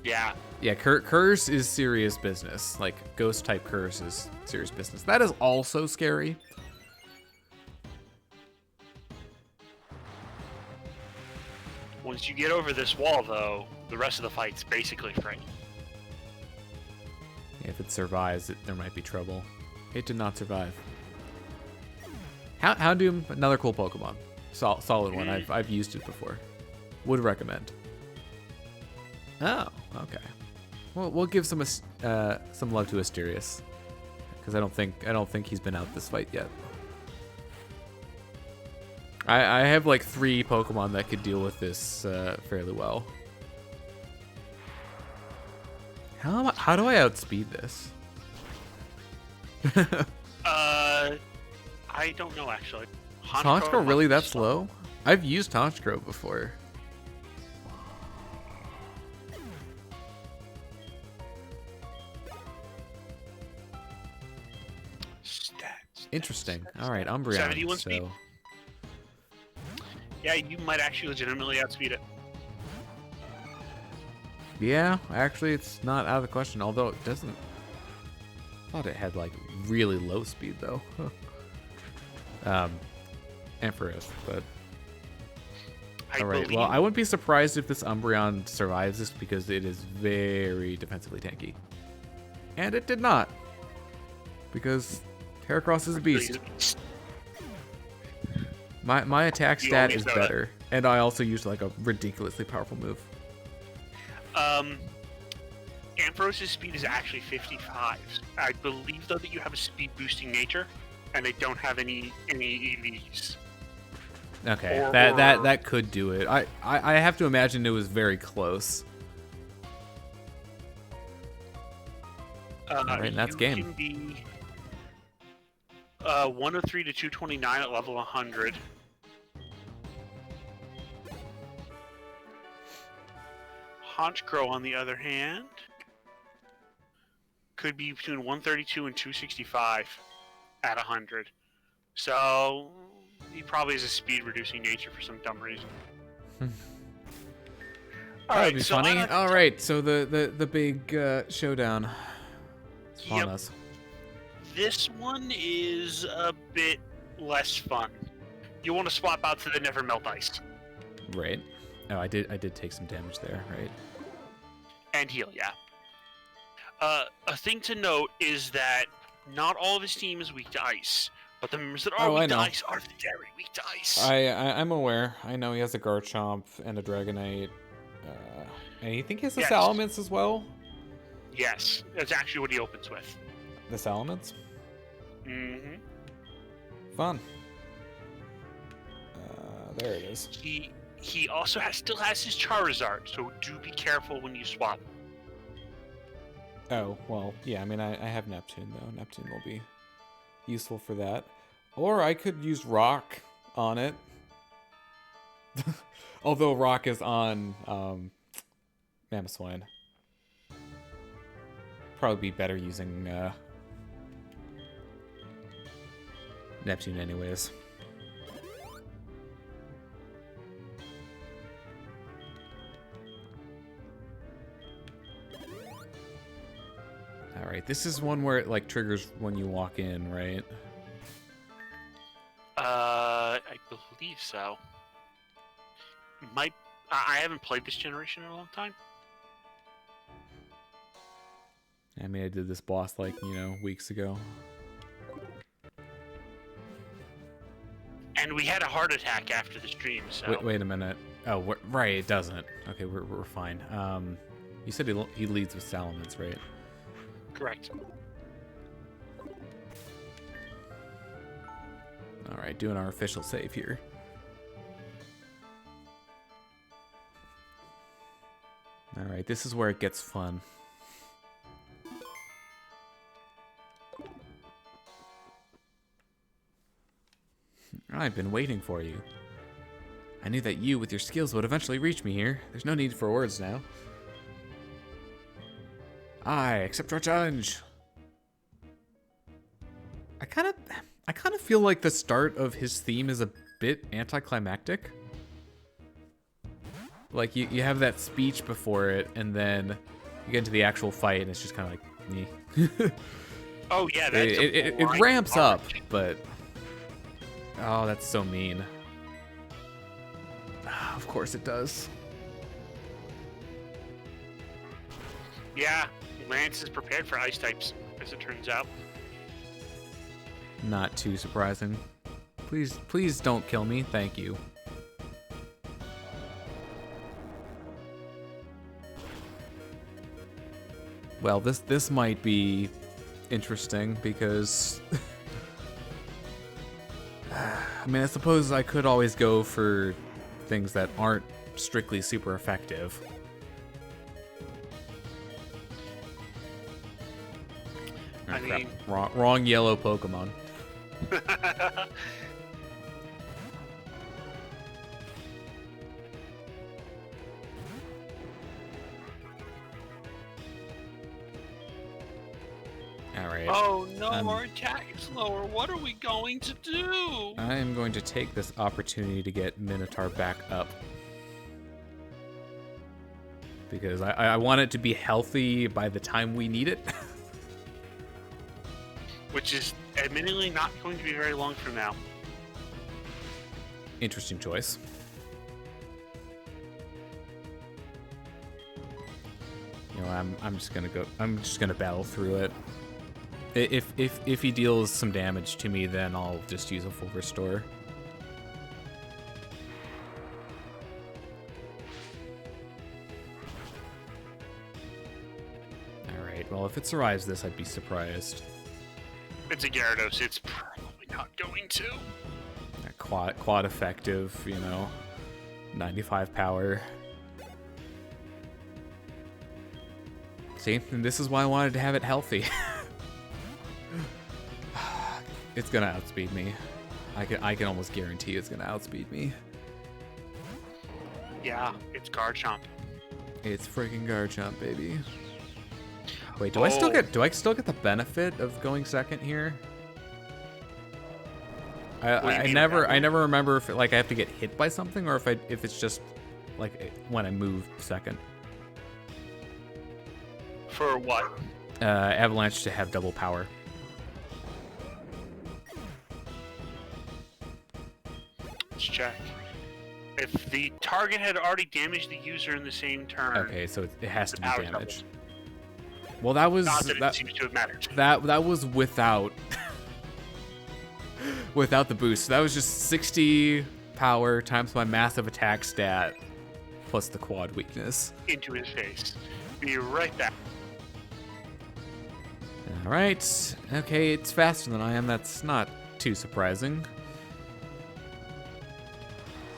Yeah. Yeah, curse is serious business. Like, ghost type curse is serious business. That is also scary. Once you get over this wall, though, the rest of the fight's basically free. Yeah, if it survives, there might be trouble. It did not survive. Houndoom, another cool Pokemon. Solid one. I've used it before. Would recommend. Oh, okay. Well, we'll give some love to Asterius, because I don't think he's been out this fight yet. I have like 3 Pokemon that could deal with this fairly well. How do I outspeed this? I don't know actually. Is Honchkrow really that slow? I've used Honchkrow before. Interesting. All right, Umbreon. 71 speed. Yeah, you might actually legitimately outspeed it. Yeah, actually, it's not out of the question. Although it doesn't. I thought it had like really low speed though. Ampharos, but. All right. Well, I wouldn't be surprised if this Umbreon survives this because it is very defensively tanky, and it did not, because Heracross is a beast. My attack stat is better, and I also used like a ridiculously powerful move. Ampharos' speed is actually 55. I believe though that you have a speed boosting nature, and they don't have any EVs. Okay, that could do it. I have to imagine it was very close. All right, and that's game. Can be 103 to 229 at level 100. Honchkrow, on the other hand, could be between 132 and 265 at 100. So he probably has a speed reducing nature for some dumb reason. That'd be funny. All right, so the big showdown is on us. This one is a bit less fun. You want to swap out to the Nevermelt Ice. Right. Oh, I did take some damage there, right? And heal, yeah. A thing to note is that not all of his team is weak to ice, but the members that are weak to ice are very weak to ice. I'm aware. I know he has a Garchomp and a Dragonite. And you think he has the Salamence as well? Yes, that's actually what he opens with. The Salamence? Mm-hmm. Fun. There it is. He also still has his Charizard, so do be careful when you swap. Oh, well, yeah, I mean, I have Neptune, though. Neptune will be useful for that. Or I could use Rock on it. Although Rock is on Mamoswine. Probably be better using Neptune anyways. Alright, this is one where it like triggers when you walk in, right? I believe so. I haven't played this generation in a long time. I mean, I did this boss like, you know, weeks ago. And we had a heart attack after the stream, so... Wait a minute. Oh, right, it doesn't. Okay, we're fine. You said he leads with Salamence, right? Correct. Alright, doing our official save here. Alright, this is where it gets fun. I've been waiting for you. I knew that you, with your skills, would eventually reach me here. There's no need for words now. I accept your challenge. I kind of feel like the start of his theme is a bit anticlimactic. Like you have that speech before it, and then you get into the actual fight, and it's just kind of like me. Oh yeah, that's it ramps up, but oh, that's so mean. Of course it does. Yeah, Lance is prepared for ice types, as it turns out. Not too surprising. Please don't kill me. Thank you. Well, this might be interesting because I mean, I suppose I could always go for things that aren't strictly super effective. Oh, I crap. mean... Wrong yellow Pokemon. Alright. Oh no, our attack is lower. What are we going to do? I am going to take this opportunity to get Minotaur back up. Because I want it to be healthy by the time we need it. Which is admittedly not going to be very long from now. Interesting choice. You know, I'm just gonna battle through it. If he deals some damage to me, then I'll just use a full restore. Alright, well if it survives this, I'd be surprised. It's a Gyarados, it's probably not going to. Quad effective, you know, 95 power. See, and this is why I wanted to have it healthy. It's gonna outspeed me. I can almost guarantee it's gonna outspeed me. Yeah, it's Garchomp. It's freaking Garchomp, baby. Wait, do I still get the benefit of going second here? I never remember if I have to get hit by something or if it's just like when I move second. For what? Avalanche to have double power. Let's check. If the target had already damaged the user in the same turn. Okay, so it has to be power damaged. doubled. Well, that was Not that it seems to have mattered. that was without without the boost. So that was just 60 power times my massive attack stat plus the quad weakness. Into his face. Be right back. All right. Okay, it's faster than I am. That's not too surprising.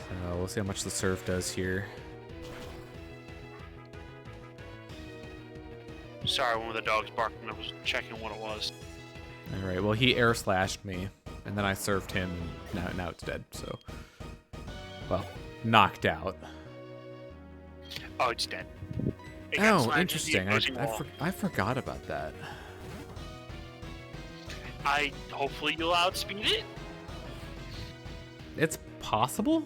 So we'll see how much the surf does here. Sorry, one of the dogs barking. I was checking what it was. All right. Well, he air slashed me, and then I surfed him. And now it's dead. So, well, knocked out. Oh, it's dead. It got Oh, slashed interesting. into the opposing wall. I forgot about that. Hopefully you'll outspeed it. It's possible.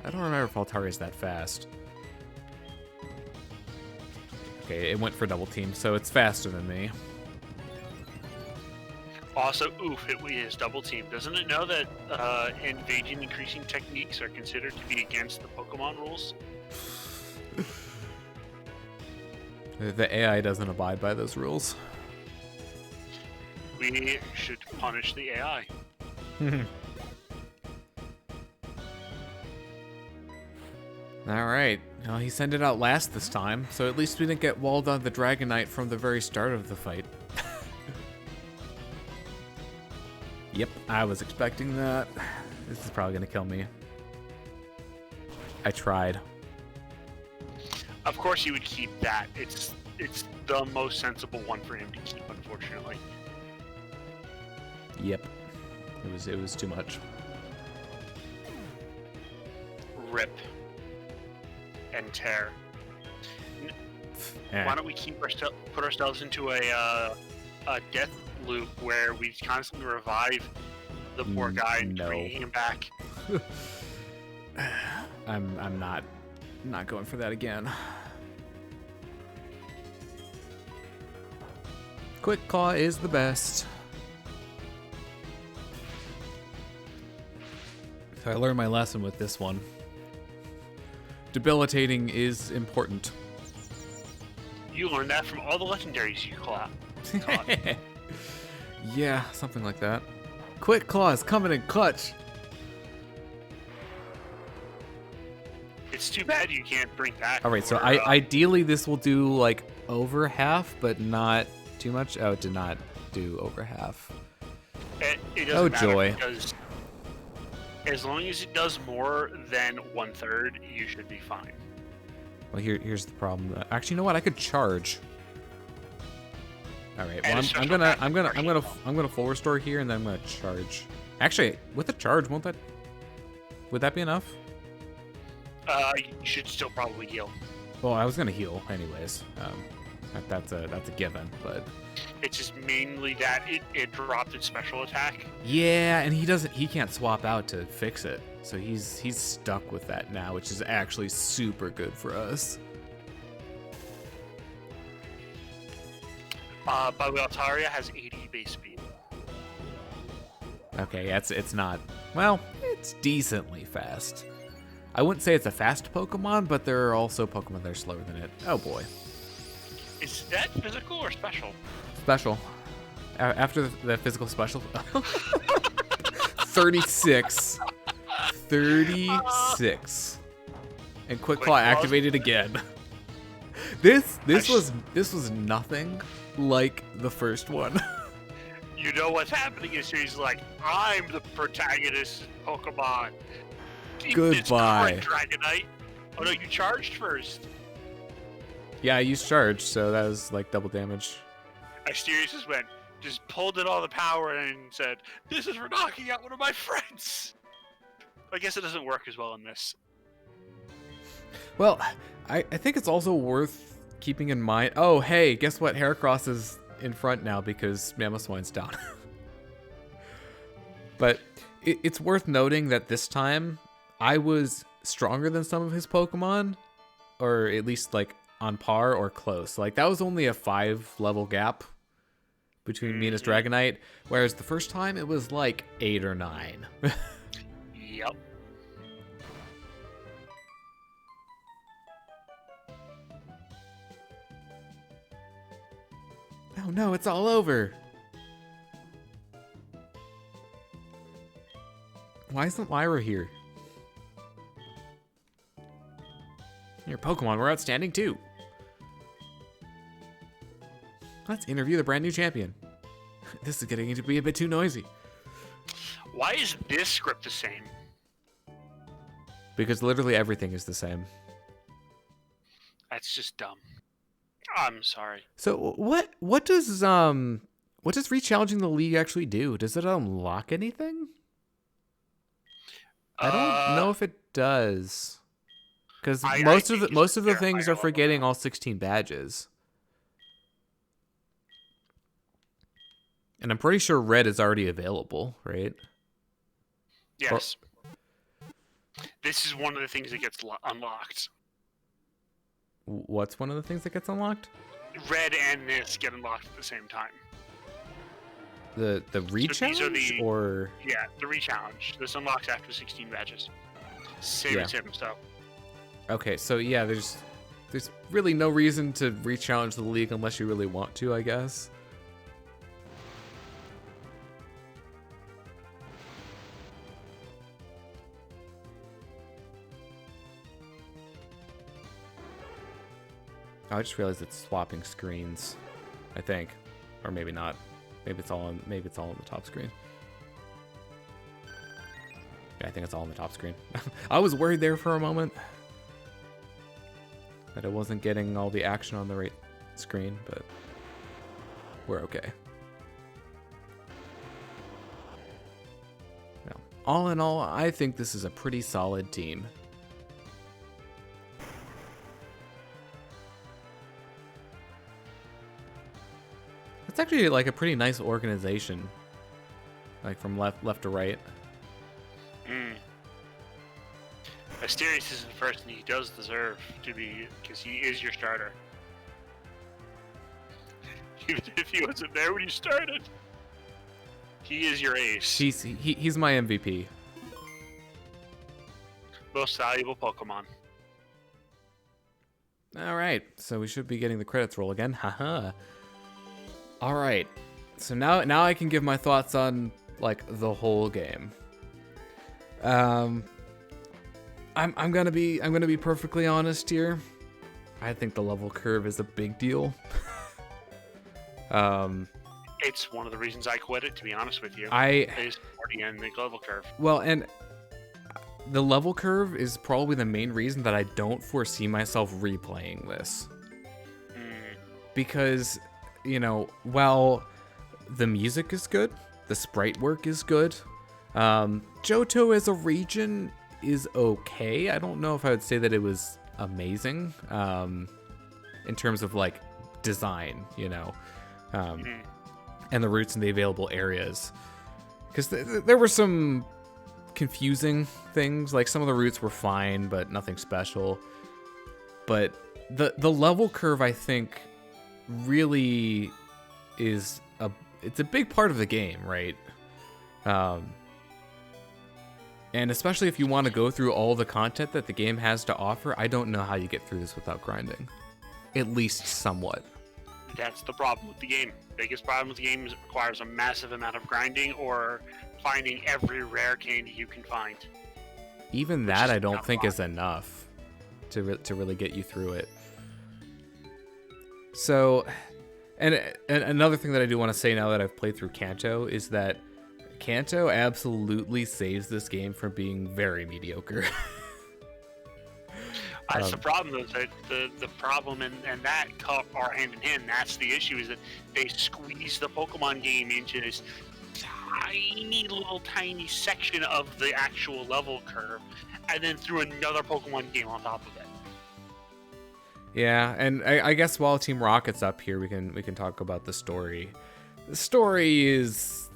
I don't remember if Altaria's that fast. Okay, it went for double team, so it's faster than me. Also, oof, it is double team. Doesn't it know that invasion increasing techniques are considered to be against the Pokemon rules? The AI doesn't abide by those rules. We should punish the AI. Alright. Well, he sent it out last this time, so at least we didn't get walled on the Dragonite from the very start of the fight. Yep, I was expecting that. This is probably gonna kill me. I tried. Of course he would keep that. It's the most sensible one for him to keep, unfortunately. Yep. It was too much. Rip. And tear. Why don't we put ourselves into a death loop where we constantly revive the poor guy and bring him back? I'm not going for that again. Quick Claw is the best. So I learned my lesson with this one. Debilitating is important. You learned that from all the legendaries you caught. Yeah, something like that. Quick Claw is coming in clutch. It's too bad you can't bring back. All right, so ideally this will do like over half, but not too much. Oh, it did not do over half. It doesn't matter joy. Because as long as it does more than 1/3, you should be fine. Well, here's the problem. Actually, you know what? I could charge. All right. Well, I'm gonna full restore here, and then I'm gonna charge. Actually, with a charge, would that be enough? You should still probably heal. Well, I was gonna heal anyways. That's a given, but it's just mainly that it dropped its special attack. Yeah, and he can't swap out to fix it, so he's stuck with that now, which is actually super good for us. By the way, Altaria has 80 base speed. Okay, it's not, well, it's decently fast. I wouldn't say it's a fast Pokemon, but there are also Pokemon that are slower than it. Oh boy. Is that physical or special? Special. After the physical special. 36. 36. And Quick Claw activated again. This was nothing like the first one. You know what's happening is he's like, I'm the protagonist Pokemon. Goodbye. Dragonite. Oh no, you charged first. Yeah, I used charge, so that was like double damage. Asterius just pulled in all the power and said, "This is for knocking out one of my friends." I guess it doesn't work as well in this. Well, I think it's also worth keeping in mind. Oh, hey, guess what? Heracross is in front now because Mamoswine's down. But it's worth noting that this time I was stronger than some of his Pokemon, or at least like on par or close. Like that was only a 5-level gap between me and his Dragonite, whereas the first time it was like 8 or 9. Yep. Oh no, it's all over. Why isn't Lyra here? Your Pokemon were outstanding too. Let's interview the brand new champion. This is getting to be a bit too noisy. Why is this script the same? Because literally everything is the same. That's just dumb. I'm sorry. So what does rechallenging the league actually do? Does it unlock anything? I don't know if it does. Because most of the things are for getting all 16 badges. And I'm pretty sure red is already available, right? Yes. This is one of the things that gets unlocked. What's one of the things that gets unlocked? Red and this get unlocked at the same time. The re-challenge, or yeah, the re-challenge. This unlocks after 16 badges. Same as him, so. Okay, so yeah, there's really no reason to re-challenge the league unless you really want to, I guess. I just realized it's swapping screens, I think, or maybe not. Maybe it's all on the top screen. Yeah, I think it's all on the top screen. I was worried there for a moment that I wasn't getting all the action on the right screen, but we're okay. Now, all in all, I think this is a pretty solid team. It's actually like a pretty nice organization, like from left to right. Asterius is the person he does deserve to be, because he is your starter. Even if he wasn't there when you started, he is your ace. He's my MVP. Most valuable Pokemon. All right, so we should be getting the credits roll again. Haha. All right, so now I can give my thoughts on like the whole game. I'm gonna be perfectly honest here. I think the level curve is a big deal. It's one of the reasons I quit it, to be honest with you. Is already in the level curve. Well, and the level curve is probably the main reason that I don't foresee myself replaying this. Because, you know, while the music is good, the sprite work is good, Johto as a region is okay. I don't know if I would say that it was amazing in terms of like design, you know, and the routes in the available areas. Because there were some confusing things, like some of the routes were fine, but nothing special. But the level curve, I think, really is it's a big part of the game, right? And especially if you want to go through all the content that the game has to offer, I don't know how you get through this without grinding. At least somewhat. That's the problem with the game. Biggest problem with the game is it requires a massive amount of grinding or finding every rare candy you can find. Even that I don't think is enough to really get you through it. So, and another thing that I do want to say now that I've played through Kanto is that Kanto absolutely saves this game from being very mediocre. That's the problem, though. The problem and that are hand in hand. That's the issue, is that they squeeze the Pokemon game into this tiny section of the actual level curve, and then threw another Pokemon game on top of it. Yeah, and I guess while Team Rocket's up here, we can talk about the story. The story is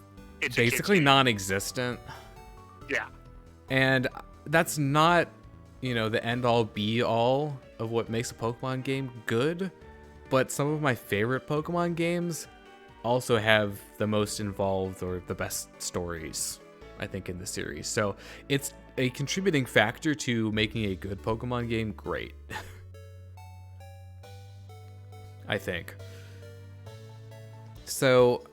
basically non-existent. Yeah. And that's not, you know, the end-all be-all of what makes a Pokemon game good, but some of my favorite Pokemon games also have the most involved or the best stories, I think, in the series. So it's a contributing factor to making a good Pokemon game great. I think. So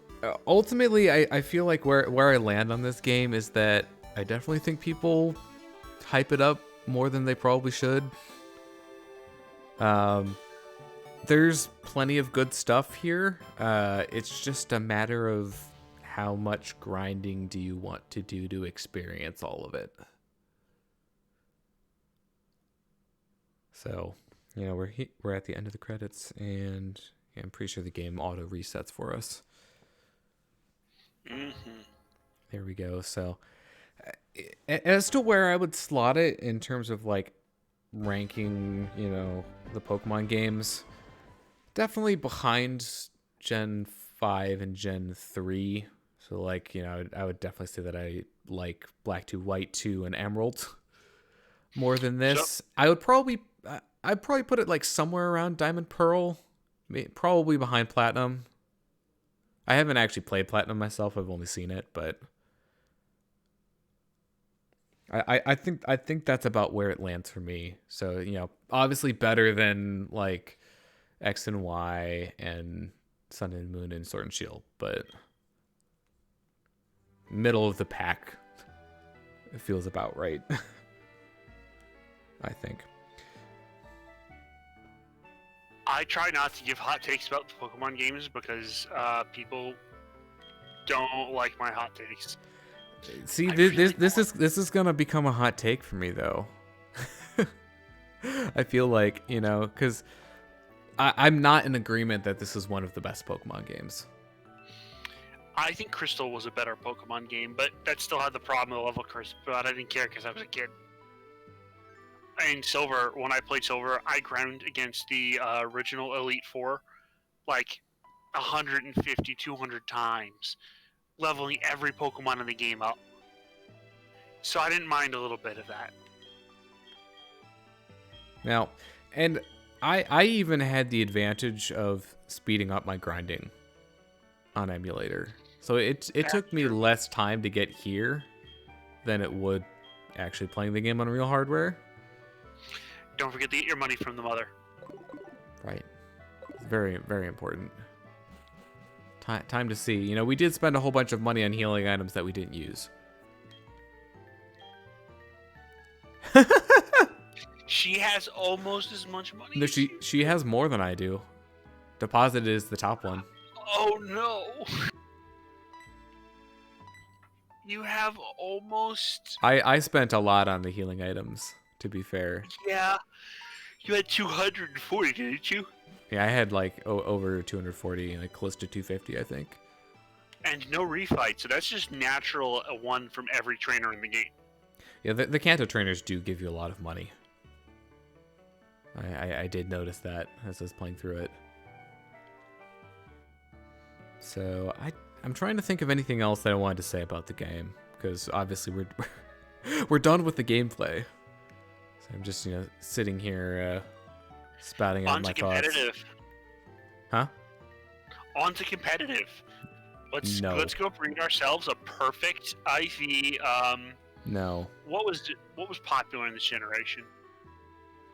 ultimately, I feel like where I land on this game is that I definitely think people hype it up more than they probably should. There's plenty of good stuff here. It's just a matter of how much grinding do you want to do to experience all of it. So, you know, we're at the end of the credits, and yeah, I'm pretty sure the game auto resets for us. There we go. So, as to where I would slot it in terms of like ranking, you know, the Pokemon games, definitely behind Gen 5 and Gen 3. So, like, you know, I would definitely say that I like Black 2, White 2, and Emerald. more than So this. I'd probably put it like somewhere around Diamond Pearl, probably behind Platinum. I haven't actually played Platinum myself. I've only seen it, but I think that's about where it lands for me. So, obviously better than like X and Y and Sun and Moon and Sword and Shield, but middle of the pack, it feels about right. I think. I try not to give hot takes about the Pokemon games because people don't like my hot takes. See, I this is gonna become a hot take for me though. I feel like, because I'm not in agreement that this is one of the best Pokemon games. I think Crystal was a better Pokemon game, but that still had the problem of level curse. But I didn't care because I was a kid. And Silver, when I played Silver, I ground against the original Elite Four like 150, 200 times, leveling every Pokemon in the game up. So I didn't mind a little bit of that. Now, and I even had the advantage of speeding up my grinding on emulator. So it took me less time to get here than it would actually playing the game on real hardware. Don't forget to get your money from the mother. Right. It's very, very important. Time to see. We did spend a whole bunch of money on healing items that we didn't use. She has almost as much money. No, she has more than I do. Deposit is the top one. Oh no! You have almost. I spent a lot on the healing items, to be fair. Yeah, you had 240, didn't you? Yeah, I had like over 240, like close to 250, I think. And no refight, so that's just natural one from every trainer in the game. Yeah, the Kanto trainers do give you a lot of money. I did notice that as I was playing through it. So I'm trying to think of anything else that I wanted to say about the game, because obviously we're done with the gameplay. So I'm just sitting here spouting out my thoughts. Competitive. Huh? On to competitive. Let's go breed ourselves a perfect IV. No. What was popular in this generation?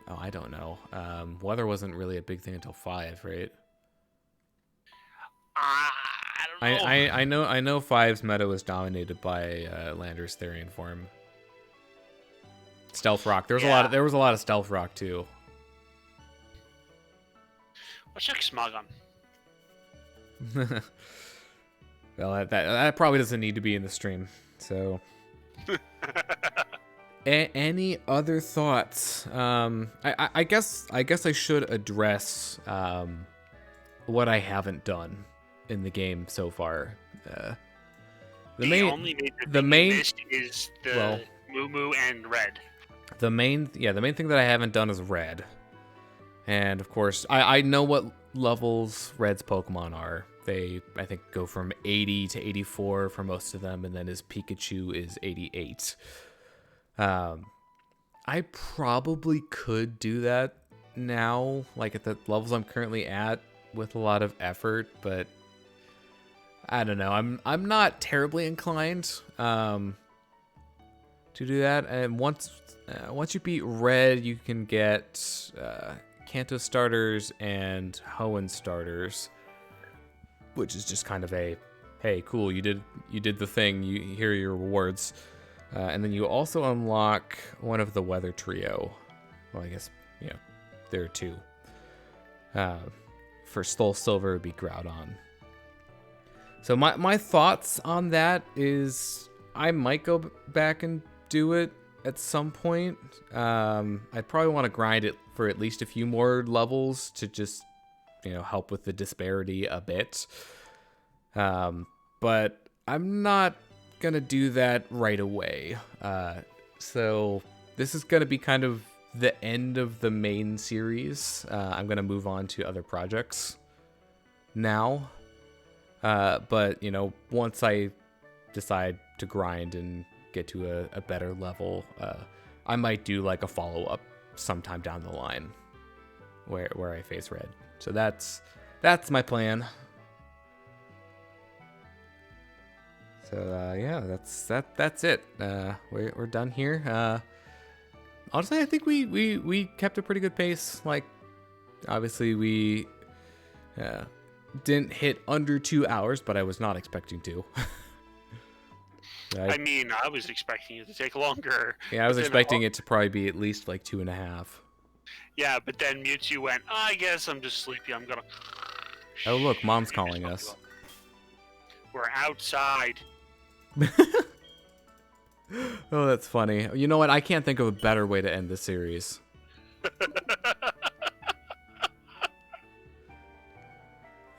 Oh, I don't know. Weather wasn't really a big thing until 5, right? I don't know. I know 5's meta was dominated by Lander's Therian form. Stealth Rock. There was a lot of Stealth Rock too. Let's check Smogon. Well, that probably doesn't need to be in the stream. So, any other thoughts? I guess I should address what I haven't done in the game so far. The main thing is the Moo and Red. The main thing that I haven't done is Red. And of course, I know what levels Red's Pokemon are. They, I think, go from 80 to 84 for most of them, and then his Pikachu is 88. I probably could do that now, like at the levels I'm currently at, with a lot of effort, but I don't know. I'm not terribly inclined to do that. And once you beat Red, you can get Kanto starters and Hoenn starters, which is just kind of a, hey, cool, you did the thing. Here are your rewards, and then you also unlock one of the Weather Trio. Well, I guess there are two. For Soul Silver, it would be Groudon. So my thoughts on that is I might go back and do it at some point. I'd probably want to grind it for at least a few more levels to just, help with the disparity a bit. But I'm not going to do that right away. So this is going to be kind of the end of the main series. I'm going to move on to other projects now. But, once I decide to grind and get to a better level, I might do like a follow-up sometime down the line where I face red. So that's my plan. So yeah, that's it. We're done here. Honestly, I think we kept a pretty good pace. Like, obviously we didn't hit under 2 hours, but I was not expecting to. I mean, I was expecting it to take longer. Yeah, I was expecting it to probably be at least like 2.5. Yeah, but then Mewtwo went, I guess I'm just sleepy. I'm gonna. Oh, look, Mom's calling us. We're outside. Oh, that's funny. You know what? I can't think of a better way to end the series.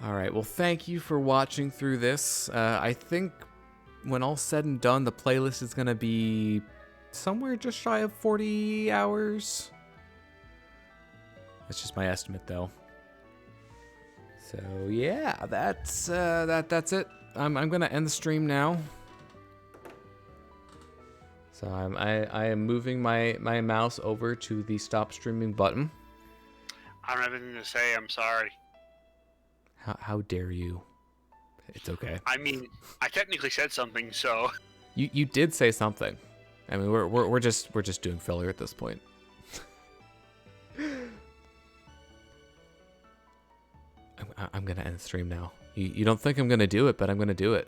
All right. Well, thank you for watching through this. I think when all's said and done, the playlist is going to be somewhere just shy of 40 hours. That's just my estimate, though. So yeah, that's it. I'm gonna end the stream now. So I am moving my mouse over to the stop streaming button. I don't have anything to say. I'm sorry. How dare you? It's okay. I mean, I technically said something, so. You did say something. I mean, we're just doing filler at this point. I'm gonna end the stream now. You don't think I'm gonna do it, but I'm gonna do it.